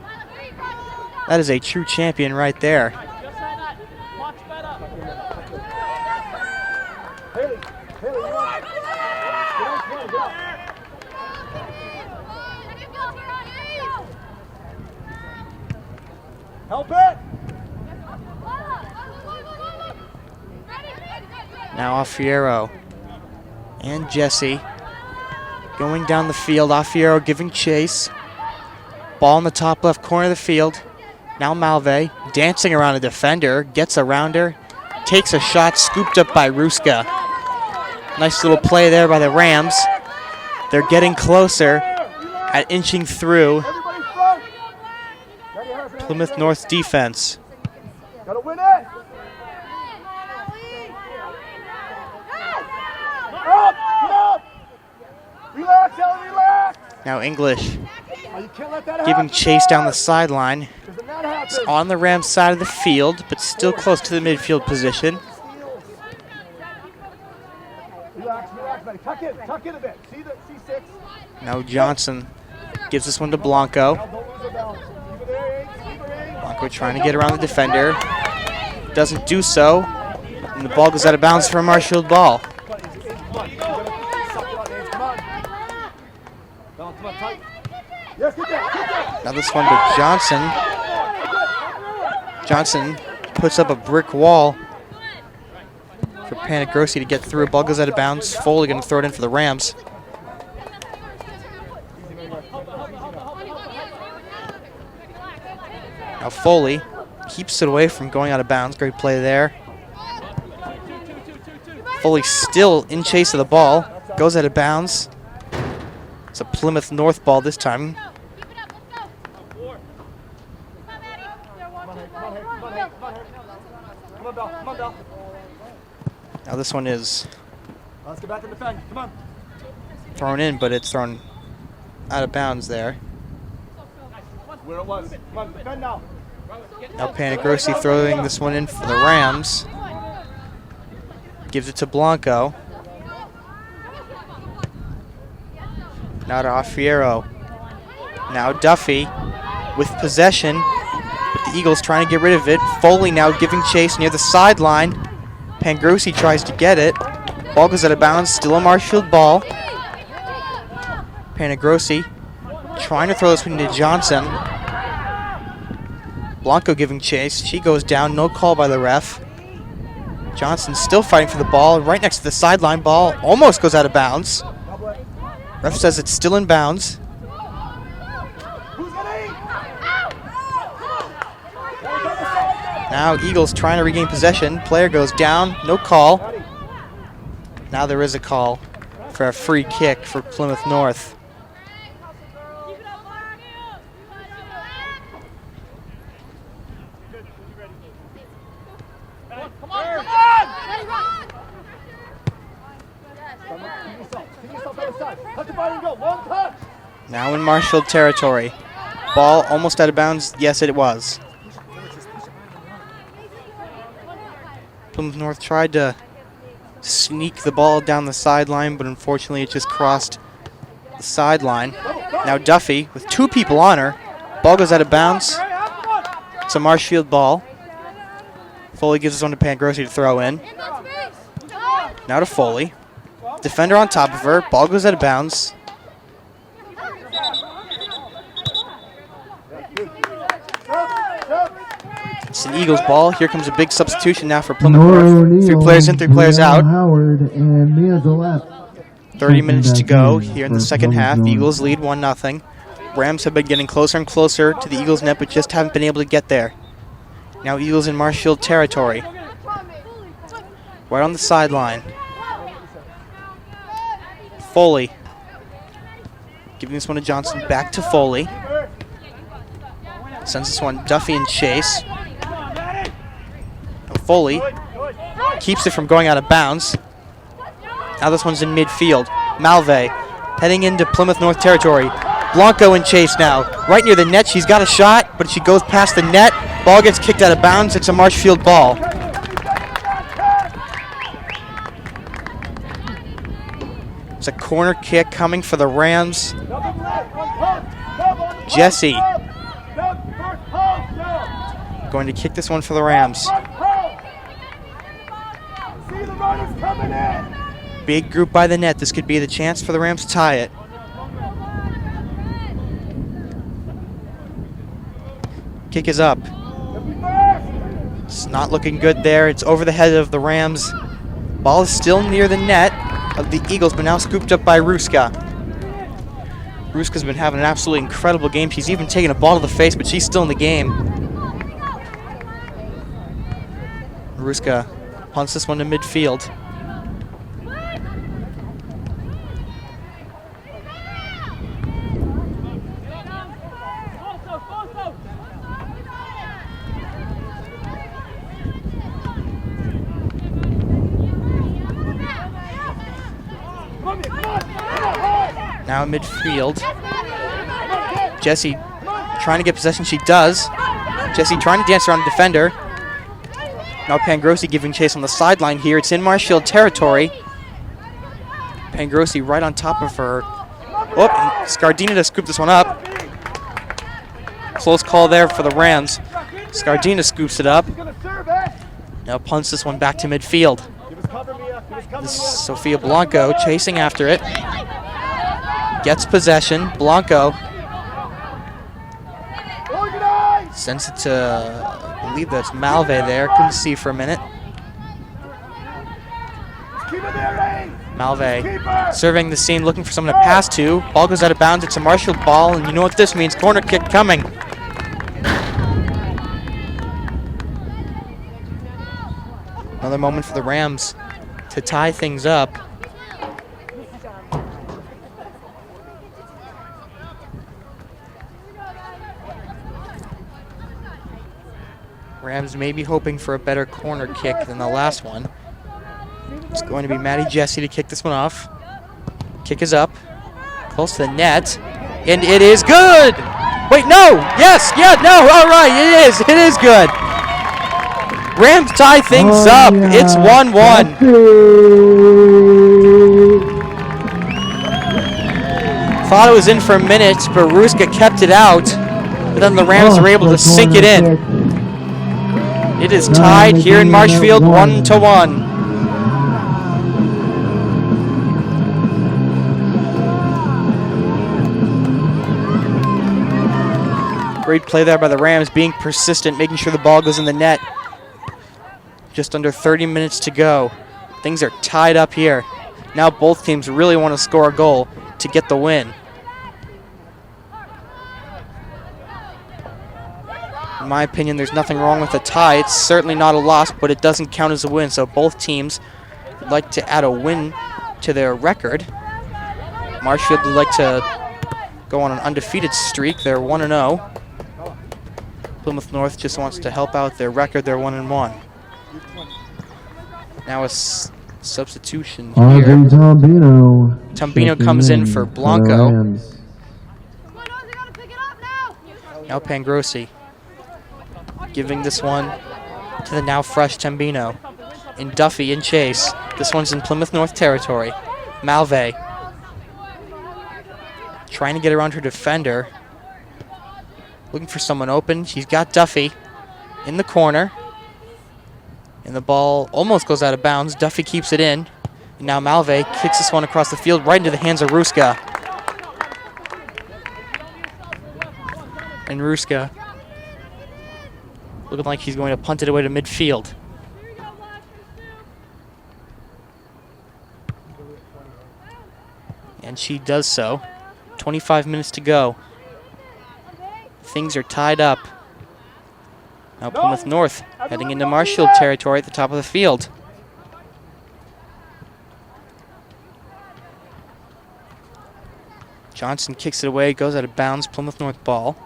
That is a true champion right there. Help it! Now Alfiero and Jesse going down the field. Alfiero giving chase. Ball in the top left corner of the field. Now Malve dancing around a defender, gets around her, takes a shot, scooped up by Ruska. Nice little play there by the Rams. They're getting closer at inching through Plymouth North's defense. Gotta win it! Up! Relax, Ellie, relax! Now English Oh, you can't let that giving happen. chase down the sideline. Doesn't that happen? It's on the Rams side of the field, but still close to the midfield position. Relax, buddy. Tuck in a bit. See the C6. Now Johnson gives this one to Blanco. Now don't lose the balance. Keep it there, Ace. Keep it there. Blanco trying to get around the defender. Doesn't do so. And the ball goes out of bounds for a Marshfield ball. Come on. You gotta suck it up, Ace. Come on. Balance, come on, tight. Yes, get that. Now this one to Johnson. Johnson puts up a brick wall for Panagrossi to get through. Ball goes out of bounds. Foley going to throw it in for the Rams. Now Foley keeps it away from going out of bounds. Great play there. Foley still in chase of the ball. Goes out of bounds. It's a Plymouth North ball this time. Come on, Bell. Now this one is Let's get back and defend. Come on. thrown in, but it's thrown out of bounds there. Where it was. Come on, defend now. Now Panagrossi throwing this one in for the Rams. Gives it to Blanco. Now to Alfiero. Now Duffy with possession. But the Eagles trying to get rid of it. Foley now giving chase near the sideline. Panagrossi tries to get it. Ball goes out of bounds. Still a Marshfield ball. Panagrossi trying to throw this one to Johnson. Blanco giving chase. She goes down. No call by the ref. Johnson still fighting for the ball. Right next to the sideline. Ball almost goes out of bounds. Ref says it's still in bounds. Who's gonna eat? Now Eagles trying to regain possession. Player goes down. No call. Now there is a call for a free kick for Plymouth North. Now in Marshfield territory. Ball almost out of bounds. Yes, it was. Plymouth North tried to sneak the ball down the sideline, but unfortunately it just crossed the sideline. Now Duffy with two people on her. Ball goes out of bounds. It's a Marshfield ball. Foley gives this one to Panagrossi to throw in. Now to Foley. Defender on top of her. Ball goes out of bounds. It's an Eagles ball. Here comes a big substitution now for Plymouth North. 3 players in, 3 players out. Howard and Mia Delep. 30 minutes to go here in the second half. Eagles lead 1-0. Rams have been getting closer and closer to the Eagles net, but just haven't been able to get there. Now Eagles in Marshfield territory. Right on the sideline. Foley. Giving this one to Johnson. Back to Foley. Sends this one Duffy and Chase. And Foley keeps it from going out of bounds. Now this one's in midfield. Malve heading into Plymouth North territory. Blanco in chase now. Right near the net, she's got a shot, but she goes past the net. Ball gets kicked out of bounds. It's a Marshfield ball. It's a corner kick coming for the Rams. Jesse going to kick this one for the Rams. Big group by the net. This could be the chance for the Rams to tie it. Kick is up. It's not looking good there. It's over the head of the Rams. Ball is still near the net of the Eagles, but now scooped up by Ruska. Ruska's been having an absolutely incredible game. She's even taken a ball to the face, but she's still in the game. Ruska punts this one to midfield. Now in midfield. Jesse trying to get possession. She does. Jesse trying to dance around the defender. Now Pangrossi giving chase on the sideline here. It's in Marshfield territory. Pangrossi right on top of her. Oh, and Scardina to scoop this one up. Close call there for the Rams. Scardina scoops it up. Now punts this one back to midfield. This is Sofia Blanco chasing after it. Gets possession. Blanco sends it to, I believe that's Malve there. Couldn't see for a minute. Malve surveying the scene, looking for someone to pass to. Ball goes out of bounds. It's a Marshfield ball, and you know what this means. Corner kick coming. Another moment for the Rams to tie things up. Rams may be hoping for a better corner kick than the last one. It's going to be Maddie Jesse to kick this one off. Kick is up, close to the net, and it is good! Wait, no! Yes, yeah, no, all right, it is good! Rams tie things up. Yeah. It's 1-1. Thought it was in for a minute, but Ruska kept it out. But then the Rams were able to sink it in. It is tied here in Marshfield, 1-1. Great play there by the Rams, being persistent, making sure the ball goes in the net. Just under 30 minutes to go. Things are tied up here. Now both teams really want to score a goal to get the win. In my opinion, there's nothing wrong with a tie. It's certainly not a loss, but it doesn't count as a win. So both teams would like to add a win to their record. Marshfield would like to go on an undefeated streak. They're 1-0. Plymouth North just wants to help out their record. They're 1-1. Now a substitution here. Tombino comes in for Blanco. Now Pangrossi giving this one to the now fresh Tombino. In Duffy in chase. This one's in Plymouth North territory. Malve trying to get around her defender. Looking for someone open. She's got Duffy in the corner. And the ball almost goes out of bounds. Duffy keeps it in. And now Malve kicks this one across the field right into the hands of Ruska. And Ruska looking like he's going to punt it away to midfield. And she does so. 25 minutes to go. Things are tied up. Now Plymouth North heading into Marshfield territory at the top of the field. Johnson kicks it away, goes out of bounds, Plymouth North ball.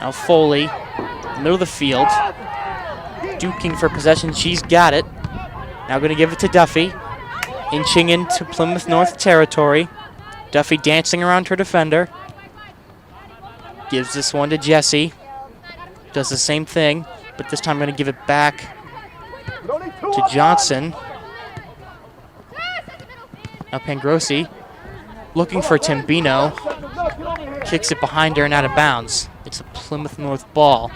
Now Foley, middle of the field. Duking for possession. She's got it. Now going to give it to Duffy. Inching into Plymouth North territory. Duffy dancing around her defender. Gives this one to Jesse. Does the same thing, but this time going to give it back to Johnson. Now Pangrossi looking for Timbino. Kicks it behind her and out of bounds. It's a Plymouth North ball.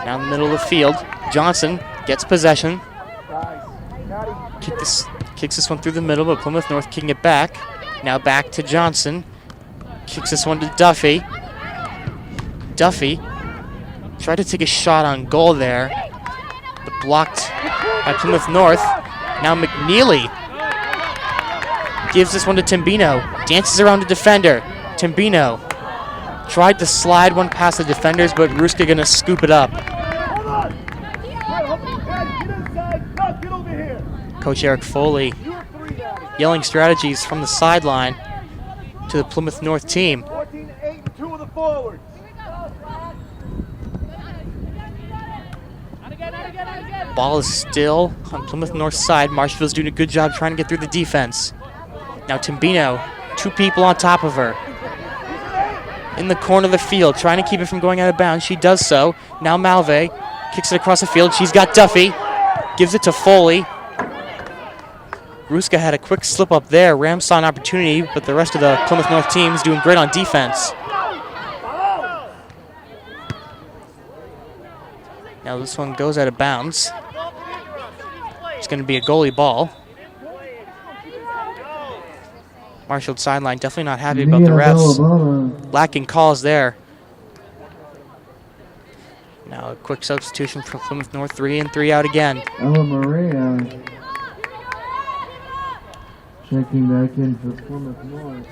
Now in the middle of the field, Johnson gets possession. Kicks this one through the middle, but Plymouth North kicking it back. Now back to Johnson. Kicks this one to Duffy. Duffy tried to take a shot on goal there, but blocked by Plymouth North. Now McNeely gives this one to Timbino. Dances around the defender. Timbino tried to slide one past the defenders, but Ruska gonna scoop it up. Coach Eric Foley yelling strategies from the sideline to the Plymouth North team. 14-8-2 of the forwards. Ball is still on Plymouth North's side. Marshfield's doing a good job trying to get through the defense. Now Timbino, 2 people on top of her. In the corner of the field, trying to keep it from going out of bounds. She does so. Now Malve kicks it across the field. She's got Duffy. Gives it to Foley. Ruska had a quick slip up there. Rams saw an opportunity, but the rest of the Plymouth North team is doing great on defense. Now this one goes out of bounds. It's going to be a goalie ball. Marshfield sideline definitely not happy about the refs. Lacking calls there. Now a quick substitution for Plymouth North. 3 in, 3 out again. Ella Maria checking back in for Plymouth North.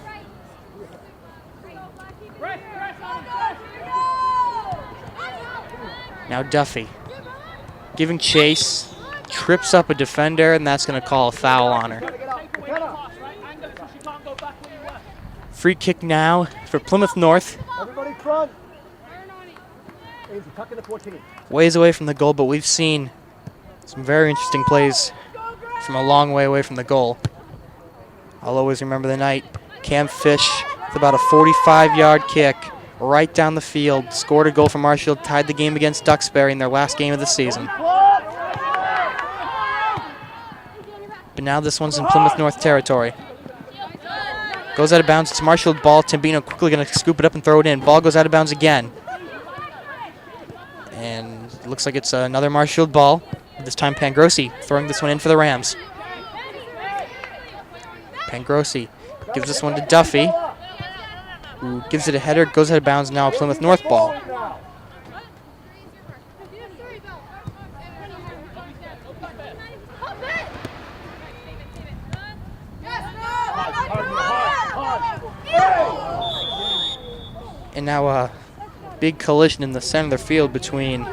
Now Duffy giving chase, trips up a defender, and that's going to call a foul on her. Free kick now for Plymouth North. Everybody front. Tuck into 14. Ways away from the goal, but we've seen some very interesting plays from a long way away from the goal. I'll always remember the night Cam Fish with about a 45-yard kick right down the field, scored a goal for Marshfield, tied the game against Duxbury in their last game of the season. But now this one's in Plymouth North territory. Goes out of bounds. It's a Marshfield ball. Timbino quickly going to scoop it up and throw it in. Ball goes out of bounds again. And it looks like it's another Marshfield ball. This time Pangrossi throwing this one in for the Rams. Pangrossi gives this one to Duffy, who gives it a header, goes out of bounds. Now a Plymouth North ball. And now a big collision in the center of the field between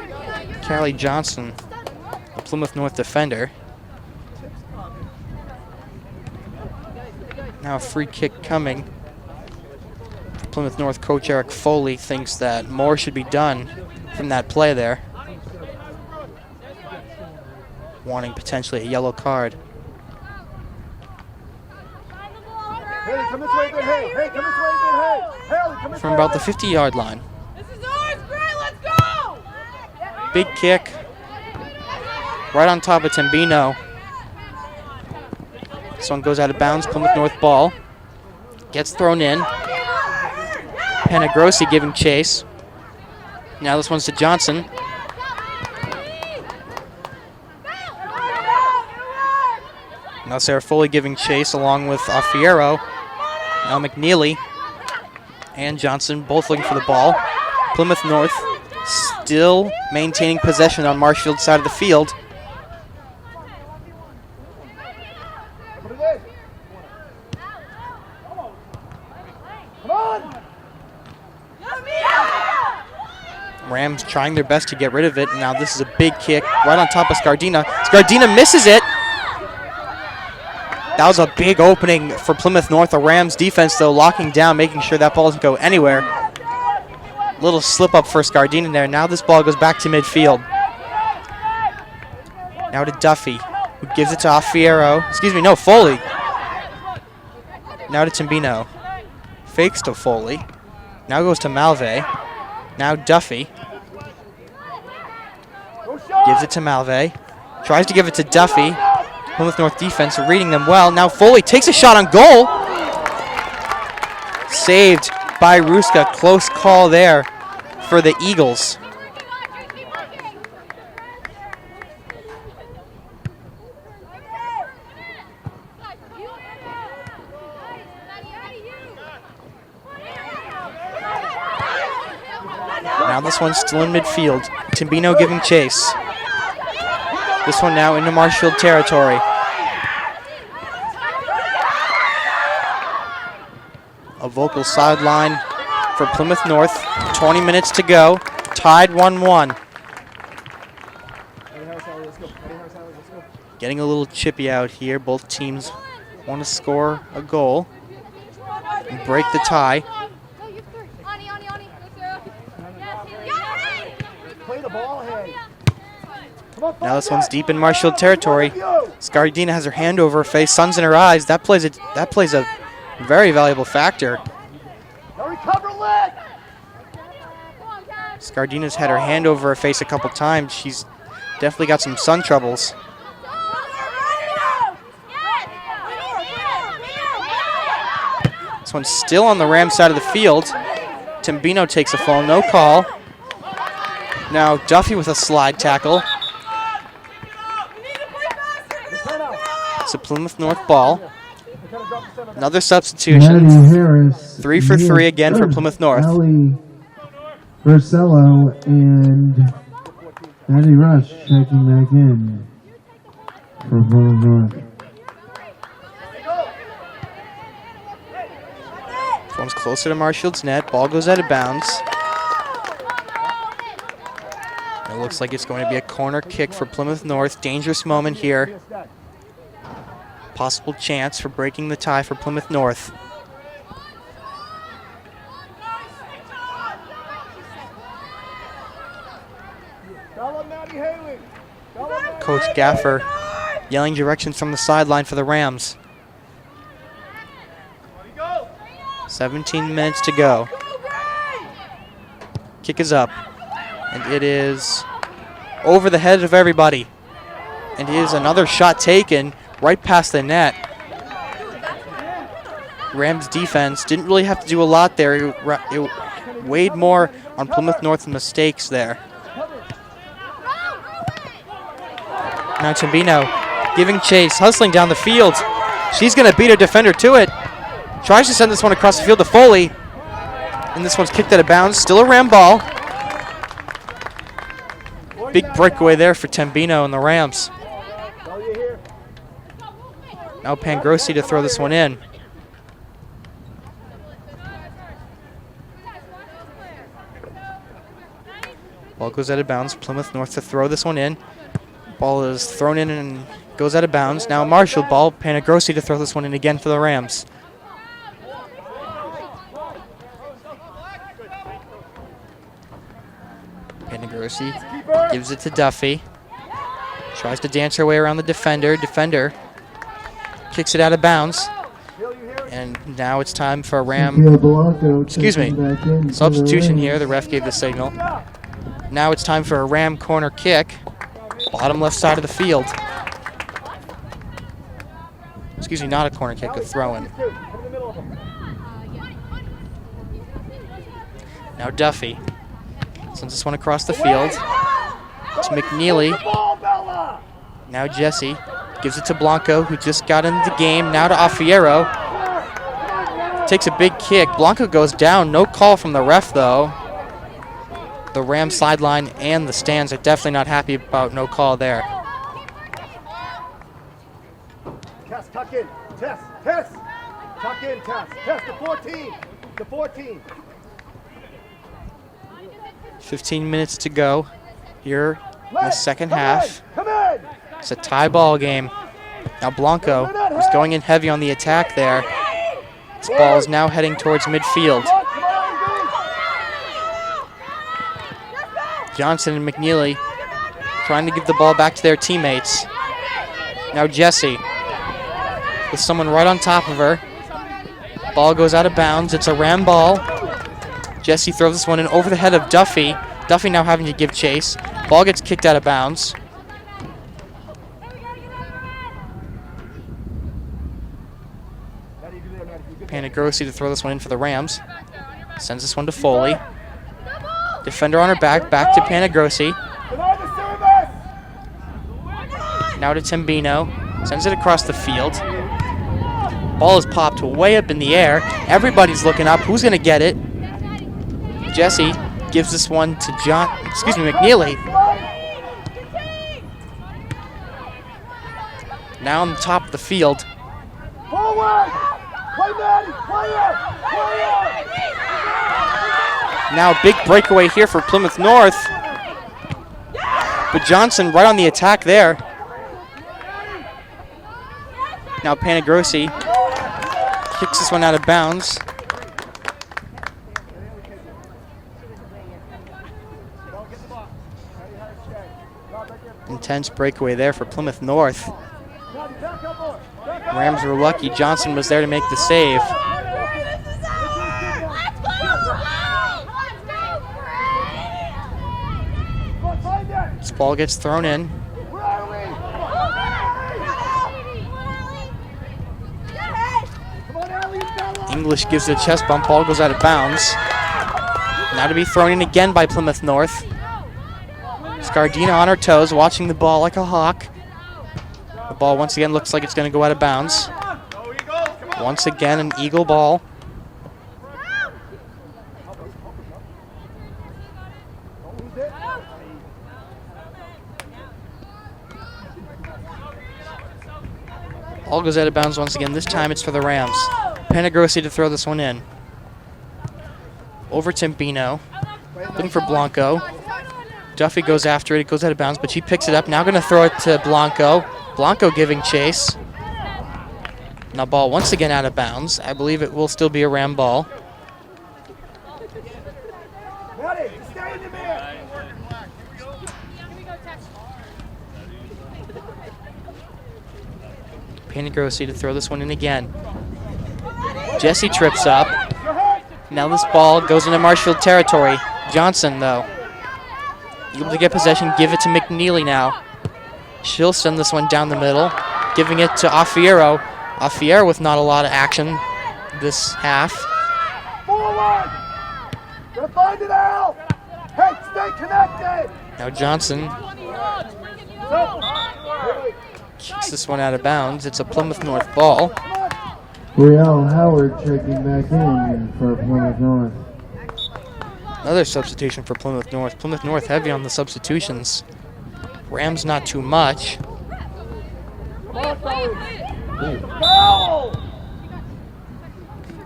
Callie Johnson, a Plymouth North defender. Now a free kick coming. Plymouth North coach Eric Foley thinks that more should be done from that play there, wanting potentially a yellow card. Haley, come this way, good Haley. Hey, come this way, good Haley. Haley, come this From way. about the 50-yard line. This is ours, Gray, let's go! Big kick right on top of Timbino. This one goes out of bounds. Plymouth North ball gets thrown in. Pangrossi giving chase. Now this one's to Johnson. Now Sarah Foley giving chase along with Alfiero. Now McNeely and Johnson both looking for the ball. Plymouth North still maintaining possession on Marshfield's side of the field. Rams trying their best to get rid of it. And now this is a big kick right on top of Scardina. Scardina misses it. That was a big opening for Plymouth North. The Rams defense, though, locking down, making sure that ball doesn't go anywhere. Little slip up for Scardina there. Now this ball goes back to midfield. Now to Duffy, who gives it to Foley. Now to Timbino. Fakes to Foley. Now goes to Malve. Now Duffy. Gives it to Malve. Tries to give it to Duffy. Plymouth North defense reading them well. Now Foley takes a shot on goal. Saved by Ruska. Close call there for the Eagles. Now this one's still in midfield. Timbino giving chase. This one now into Marshfield territory. A vocal sideline for Plymouth North. 20 minutes to go. Tied 1-1. Getting a little chippy out here. Both teams want to score a goal and break the tie. Now this one's deep in Marshfield territory. Scardina has her hand over her face, suns in her eyes. That plays a very valuable factor. Scardina's had her hand over her face a couple times. She's definitely got some sun troubles. This one's still on the Rams side of the field. Timbino takes a fall, no call. Now Duffy with a slide tackle. It's a Plymouth North ball. Another substitution. 3 for 3 again for Plymouth North. Ellie Versello and Maddie Rush checking back in for Plymouth North. This one's closer to Marshfield's net. Ball goes out of bounds. It looks like it's going to be a corner kick for Plymouth North. Dangerous moment here. Possible chance for breaking the tie for Plymouth North. Coach Gaffer yelling directions from the sideline for the Rams. 17 minutes to go. Kick is up. And it is over the head of everybody. And it is another shot taken right past the net. Rams defense didn't really have to do a lot there. It weighed more on Plymouth North's mistakes there. Now Timbino giving chase, hustling down the field. She's going to beat her defender to it. Tries to send this one across the field to Foley. And this one's kicked out of bounds. Still a Ram ball. Big breakaway there for Timbino and the Rams. Now Pangrossi to throw this one in. Ball goes out of bounds. Plymouth North to throw this one in. Ball is thrown in and goes out of bounds. Now Marshall ball. Pangrossi to throw this one in again for the Rams. Pangrossi gives it to Duffy. Tries to dance her way around the defender. Defender kicks it out of bounds. And now it's time for a Ram. Substitution here. The ref gave the signal. Now it's time for a Ram corner kick. Bottom left side of the field. Excuse me, not a corner kick, a throw-in. Now Duffy sends this one across the field to McNeely. Now Jesse gives it to Blanco, who just got into the game. Now to Afiero. Takes a big kick. Blanco goes down. No call from the ref, though. The Rams sideline and the stands are definitely not happy about no call there. Test, tuck in. Test, test. Tuck in, test. Test to 14. To 14. 15 minutes to go here in the second half. Come in! It's a tie ball game. Now Blanco is going in heavy on the attack there. This ball is now heading towards midfield. Johnson and McNeely trying to give the ball back to their teammates. Now Jesse with someone right on top of her. Ball goes out of bounds. It's a ram ball. Jesse throws this one in over the head of Duffy. Duffy now having to give chase. Ball gets kicked out of bounds. Panagrossi to throw this one in for the Rams. Sends this one to Foley. Defender on her back. Back to Panagrossi. Now to Timbino. Sends it across the field. Ball is popped way up in the air. Everybody's looking up. Who's going to get it? Jesse gives this one to McNeely. Now on the top of the field. Forward! Play Maddie! Play it! Now big breakaway here for Plymouth North. But Johnson right on the attack there. Now Panagrossi kicks this one out of bounds. Intense breakaway there for Plymouth North. Rams were lucky. Johnson was there to make the save. This ball gets thrown in. English gives it a chest bump. Ball goes out of bounds. Now to be thrown in again by Plymouth North. Scardina on her toes, watching the ball like a hawk. The ball once again looks like it's going to go out of bounds. Once again, an Eagle ball. Ball goes out of bounds once again. This time it's for the Rams. Panagrossi to throw this one in. Over Timbino. Looking for Blanco. Duffy goes after it. It goes out of bounds, but she picks it up. Now going to throw it to Blanco. Blanco giving chase. Now ball once again out of bounds. I believe it will still be a Ram ball. Panagrossi to throw this one in again. Jesse trips up. Now this ball goes into Marshfield territory. Johnson, though, able to get possession, give it to McNeely now. She'll send this one down the middle, giving it to Affiero. Affiero with not a lot of action this half. Forward! Gonna find it out! Hey, stay connected! Now Johnson kicks this one out of bounds. It's a Plymouth North ball. Real Howard checking back in for Plymouth North. Another substitution for Plymouth North. Plymouth North heavy on the substitutions. Rams not too much.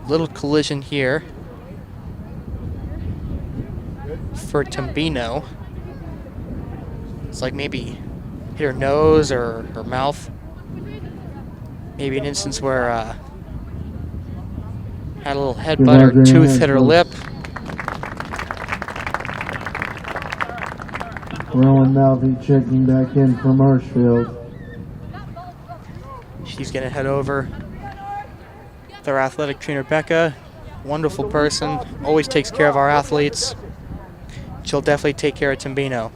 Little collision here for Timbino. It's like maybe hit her nose or her mouth. Maybe an instance where had a little headbutt or tooth hit her lip. Rowan Malvey checking back in for Marshfield. She's going to head over. Their athletic trainer, Becca. Wonderful person. Always takes care of our athletes. She'll definitely take care of Timbino.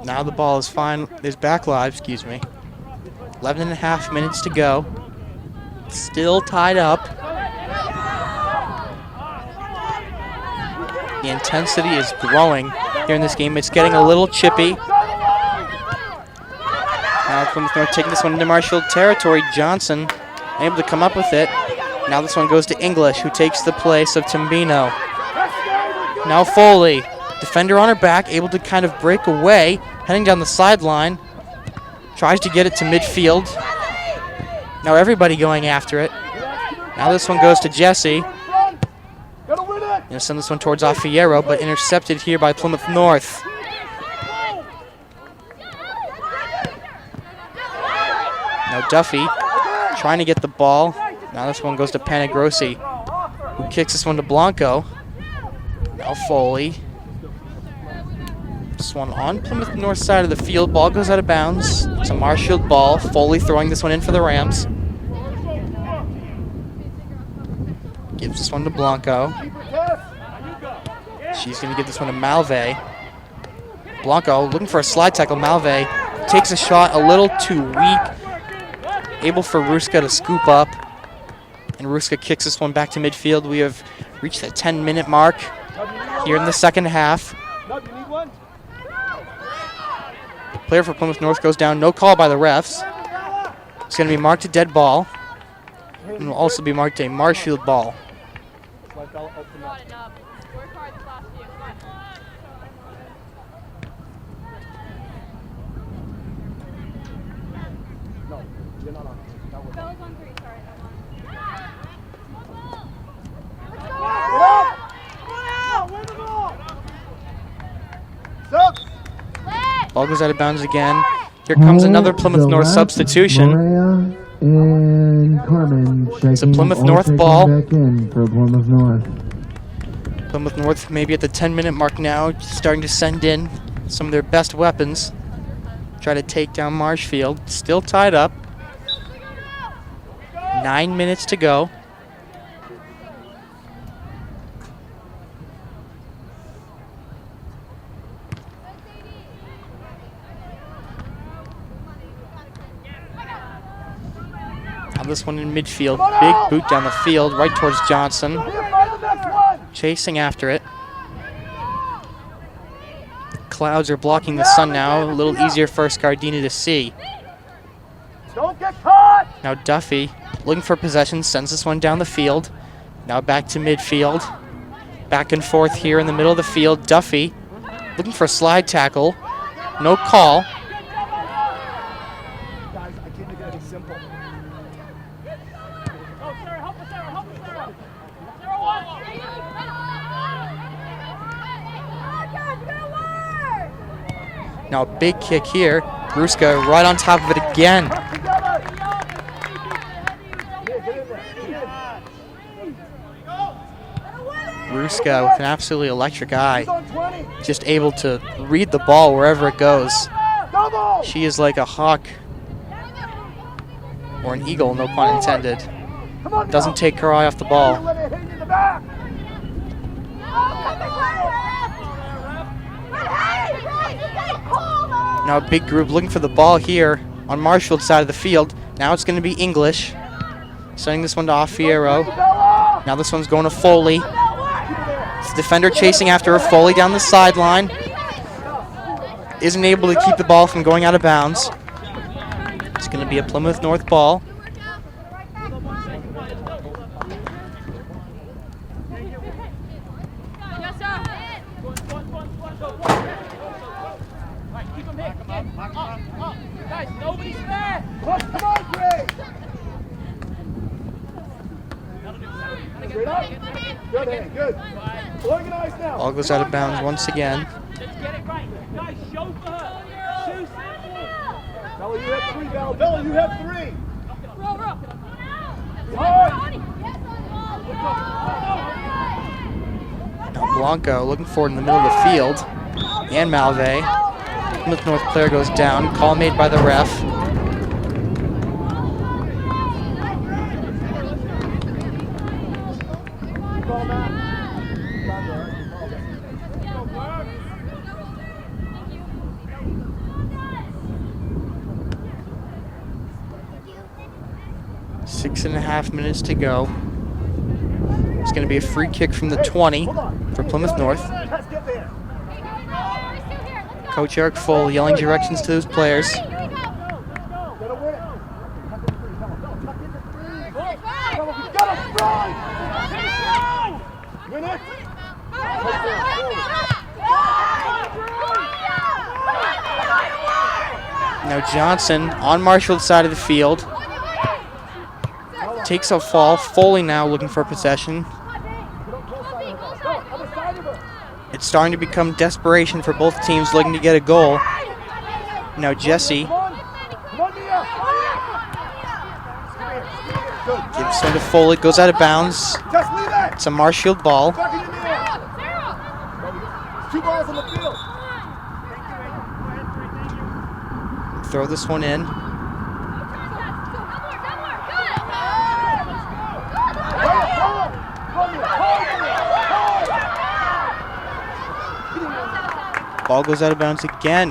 Now the ball is fine. There's back live, excuse me. 11 and a half minutes to go. Still tied up. The intensity is growing here in this game. It's getting a little chippy. Now Plymouth North taking this one into Marshfield territory. Johnson able to come up with it. Now this one goes to English, who takes the place of Timbino. Now Foley, defender on her back, able to kind of break away, heading down the sideline. Tries to get it to midfield. Now everybody going after it. Now this one goes to Jesse. Gonna send this one towards Affiero, but intercepted here by Plymouth North. Now Duffy trying to get the ball. Now this one goes to Panagrossi, who kicks this one to Blanco. Now Foley. This one on Plymouth North side of the field. Ball goes out of bounds. It's a Marshfield ball. Foley throwing this one in for the Rams. Gives this one to Blanco. She's going to give this one to Malve. Blanco looking for a slide tackle. Malve takes a shot a little too weak. Able for Ruska to scoop up. And Ruska kicks this one back to midfield. We have reached the 10-minute mark here in the second half. Player for Plymouth North goes down. No call by the refs. It's going to be marked a dead ball. And will also be marked a Marshfield ball. Ball goes out of bounds again. Here comes another Plymouth North substitution. It's a Plymouth North ball. Plymouth North maybe at the 10-minute mark now, starting to send in some of their best weapons. Try to take down Marshfield. Still tied up. 9 minutes to go. This one in midfield. Big boot down the field, right towards Johnson. Chasing after it. Clouds are blocking the sun now. A little easier for Scardina to see. Now Duffy, looking for possession, sends this one down the field. Now back to midfield. Back and forth here in the middle of the field. Duffy, looking for a slide tackle. No call. Now a big kick here. Ruska right on top of it again. Ruska with an absolutely electric eye. Just able to read the ball wherever it goes. She is like a hawk. Or an eagle, no pun intended. Doesn't take her eye off the ball. Now a big group looking for the ball here on Marshfield's side of the field. Now it's going to be English. Sending this one to Affiero. Now this one's going to Foley. It's the defender chasing after her. Foley down the sideline. Isn't able to keep the ball from going out of bounds. It's going to be a Plymouth North ball. Ball goes out of bounds once again. Bella, you have three, Bella. Bella, you have three. Now Blanco looking for it in the middle of the field. And Malve. Plymouth North player goes down. Call made by the ref. Six and a half minutes to go. It's going to be a free kick from the 20 for Plymouth North. Coach Eric Full yelling directions to those players. Win it. Now Johnson on Marshfield's side of the field. Takes a fall. Foley now looking for possession. It's starting to become desperation for both teams looking to get a goal. Now Jesse gives one to Foley, goes out of bounds. It's a Marshfield ball. 2 balls on the field. Throw this one in. Ball goes out of bounds again.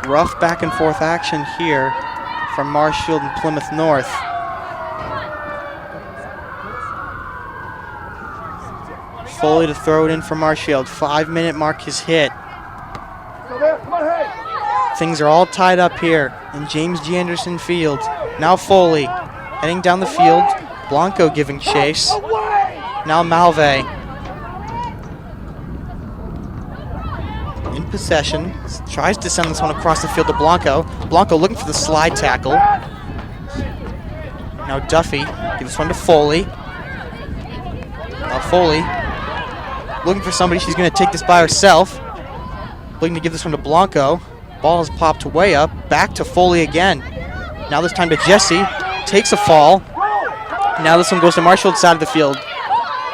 Rough back and forth action here from Marshfield and Plymouth North. Foley to throw it in for Marshfield. 5-minute mark is hit. Things are all tied up here in James G. Anderson Field. Now Foley heading down the field. Blanco giving chase. Now Malve in possession. Tries to send this one across the field to Blanco. Blanco looking for the slide tackle. Now Duffy gives one to Foley. Now Foley looking for somebody. She's going to take this by herself. Looking to give this one to Blanco. Ball is popped way up. Back to Foley again. Now this time to Jesse. Takes a fall. Now this one goes to Marshfield's side of the field.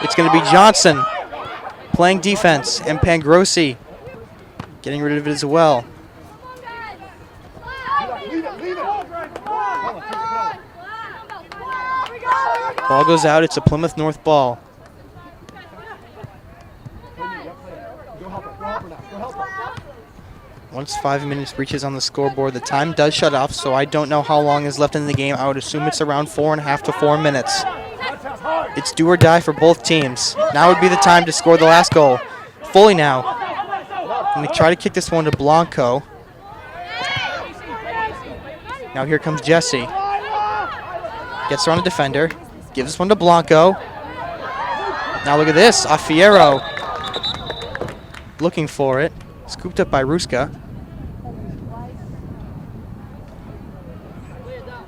It's going to be Johnson playing defense and Pangrossi getting rid of it as well. Ball goes out. It's a Plymouth North ball. Once 5 minutes reaches on the scoreboard, the time does shut off, so I don't know how long is left in the game. I would assume it's around 4.5 to 4 minutes. It's do or die for both teams. Now would be the time to score the last goal. Foley now. And they try to kick this one to Blanco. Now here comes Jesse. Gets her on a defender. Gives this one to Blanco. Now look at this. Afiero looking for it. Scooped up by Ruska.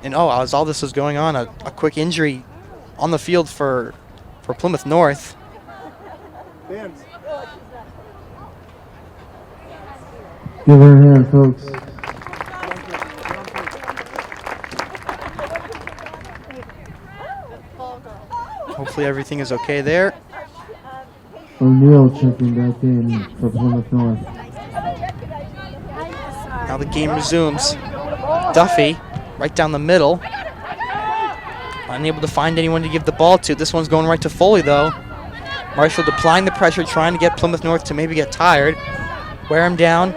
And as all this was going on, a quick injury on the field for Plymouth North. Give her a hand, folks. Hopefully everything is okay there. O'Neill checking back in for Plymouth North. Now the game resumes. Duffy right down the middle. Unable to find anyone to give the ball to. This one's going right to Foley, though. Marshall applying the pressure, trying to get Plymouth North to maybe get tired. Wear him down.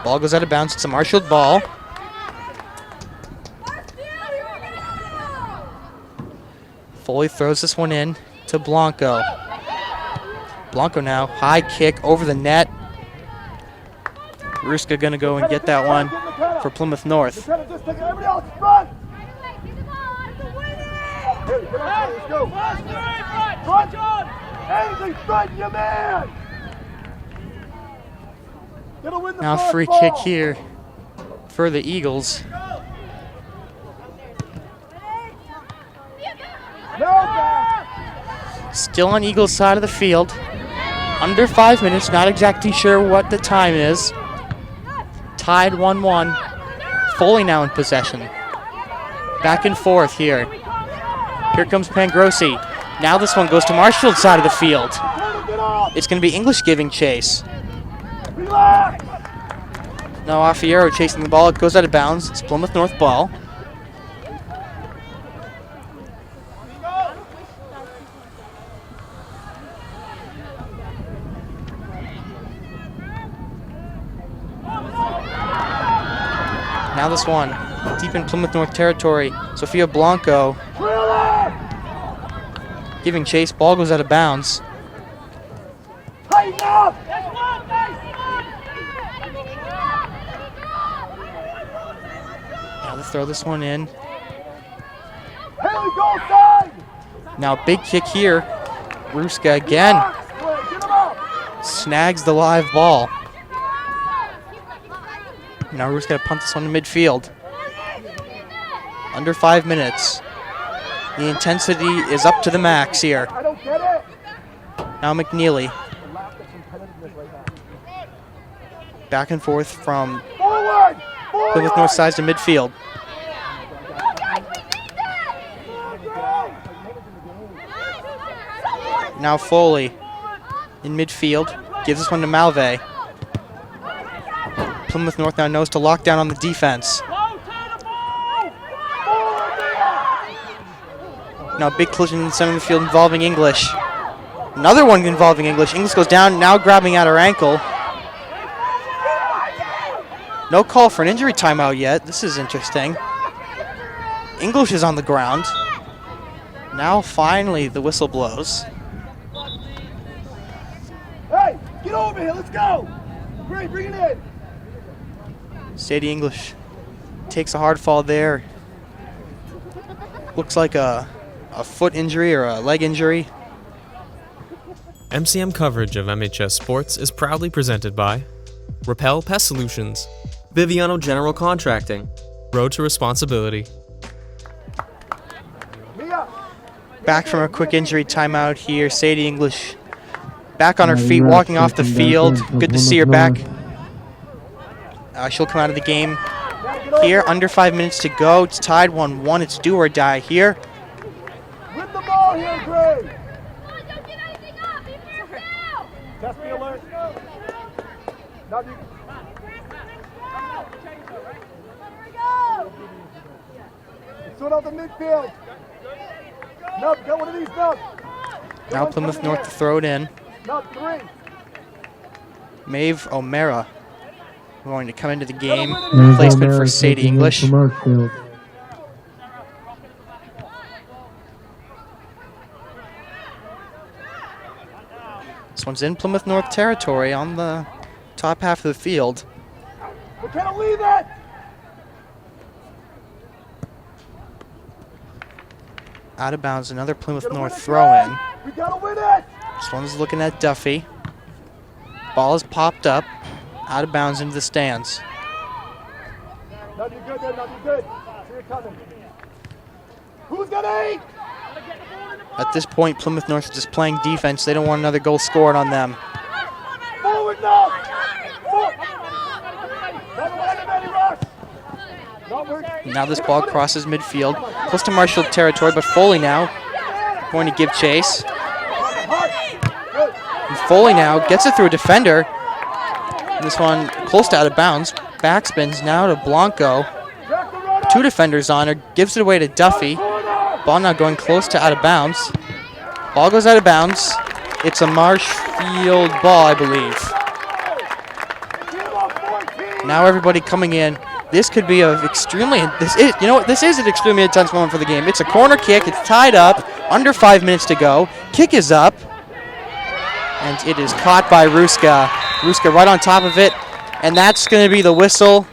Ball goes out of bounds. It's a Marshall ball. Foley throws this one in to Blanco. Blanco now, high kick over the net. Ruska gonna go and get that one for Plymouth North. Now free kick here for the Eagles. Still on Eagles' side of the field. Under 5 minutes, not exactly sure what the time is. Tied 1-1. Foley now in possession. Back and forth here. Here comes Pangrossi. Now this one goes to Marshfield's side of the field. It's going to be English giving chase. No, Afiero chasing the ball. It goes out of bounds. It's Plymouth North ball. Now this one, deep in Plymouth North territory. Sofia Blanco giving chase. Ball goes out of bounds. Now let's throw this one in. Riley, go side! Now big kick here. Ruska again Get him up! snags the live ball. Now Ruska got to punt this one to midfield. Under 5 minutes. The intensity is up to the max here. I don't get it! Now McNeely. Back and forth from Forward! Forward! Plymouth North sides to midfield. Now Foley in midfield. Gives this one to Malve. Plymouth North now knows to lock down on the defense. Now big collision in the center of the field involving English. Another one involving English. English goes down, now grabbing at her ankle. No call for an injury timeout yet. This is interesting. English is on the ground. Now finally the whistle blows. Hey, get over here, let's go! Great, bring it in! Sadie English takes a hard fall there. Looks like a foot injury or a leg injury. MCM coverage of MHS Sports is proudly presented by Repel Pest Solutions, Biviano General Contracting. Road to Responsibility. Mia! Back from a quick injury timeout here. Sadie English back on her Yeah, feet, you're walking right, off the taking back field. in for Good to see her Plymouth back. North. She'll come out of the game here. Under 5 minutes to go. It's tied 1-1. It's do or die here. With the ball here, Gray! Don't give anything up. Be first down. Test me alert. Now you... Here we go. Sort out the midfield. Nub, get one of these, Nub. Now Plymouth North to throw it in. Nub, 3. Maeve O'Mara going to come into the game. There's Replacement for O'Mara Sadie taking it English. from Marshfield. This one's in Plymouth North territory on the top half of the field. We can't leave it! Out of bounds, another Plymouth Gotta win North it, throw Gray! in. We gotta win it! This one's looking at Duffy. Ball is popped up, out of bounds into the stands. Nub, you're good there, Nub, you're good. See it coming. Who's got 8? At this point, Plymouth North is just playing defense. They don't want another goal scored on them. Forward, Nub! Forward! Never mind him, Eddie Rush! Not work. Now this ball crosses midfield, close to Marshfield territory, but Foley now going to give chase. And Foley now gets it through a defender. And this one close to out of bounds. Backspins now to Blanco. 2 defenders on her, gives it away to Duffy. Ball now going close to out of bounds. Ball goes out of bounds. It's a Marshfield ball, I believe. Now everybody coming in. This could be an extremely, this is an extremely intense moment for the game. It's a corner kick. It's tied up. Under 5 minutes to go. Kick is up. And it is caught by Ruska. Ruska right on top of it. And that's going to be the whistle.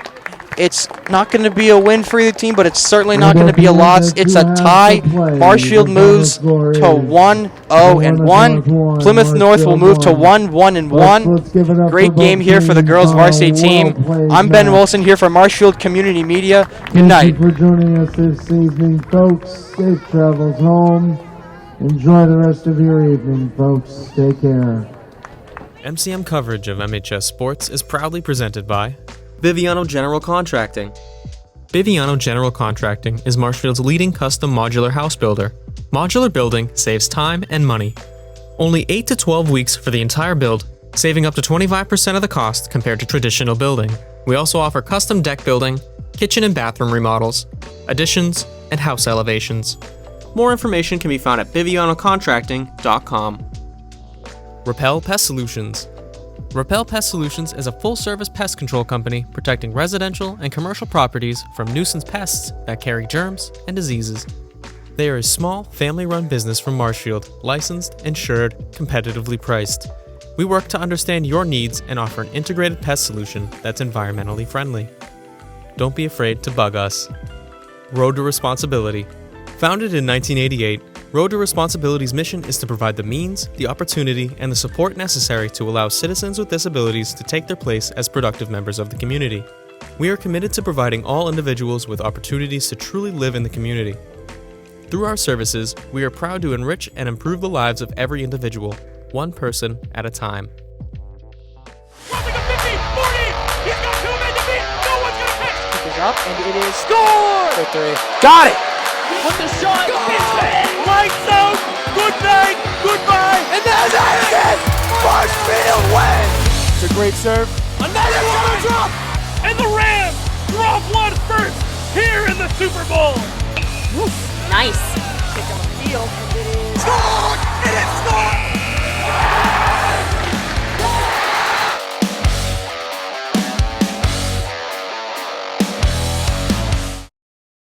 It's not going to be a win for either team, but it's certainly not going to be a loss. It's a tie. Marshfield moves to 1-0-1. Plymouth North will move to 1-1-1. Great game here for the girls varsity team. I'm Ben Wilson here for Marshfield Community Media. Good night. Thank you for joining us this evening, folks. Safe travels home. Enjoy the rest of your evening, folks. Take care. MCM coverage of MHS Sports is proudly presented by Biviano General Contracting. Biviano General Contracting is Marshfield's leading custom modular house builder. Modular building saves time and money. Only 8 to 12 weeks for the entire build, saving up to 25% of the cost compared to traditional building. We also offer custom deck building, kitchen and bathroom remodels, additions, and house elevations. More information can be found at bivianocontracting.com. Repel Pest Solutions. Repel Pest Solutions is a full-service pest control company protecting residential and commercial properties from nuisance pests that carry germs and diseases. They are a small, family-run business from Marshfield, licensed, insured, competitively priced. We work to understand your needs and offer an integrated pest solution that's environmentally friendly. Don't be afraid to bug us. Road to Responsibility. Founded in 1988, Road to Responsibility's mission is to provide the means, the opportunity, and the support necessary to allow citizens with disabilities to take their place as productive members of the community. We are committed to providing all individuals with opportunities to truly live in the community. Through our services, we are proud to enrich and improve the lives of every individual, one person at a time. Crossing a 50, 40. He's got 2 men to beat. No one's going to catch. Kick is up, and it is score! For 3. Got it! With the shot. It's in. Lights out. Good night. Goodbye. And that's it! Marshfield wins! It's a great serve. Another one. Drop. And the Rams drop one first here in the Super Bowl. Nice. Kick on the field.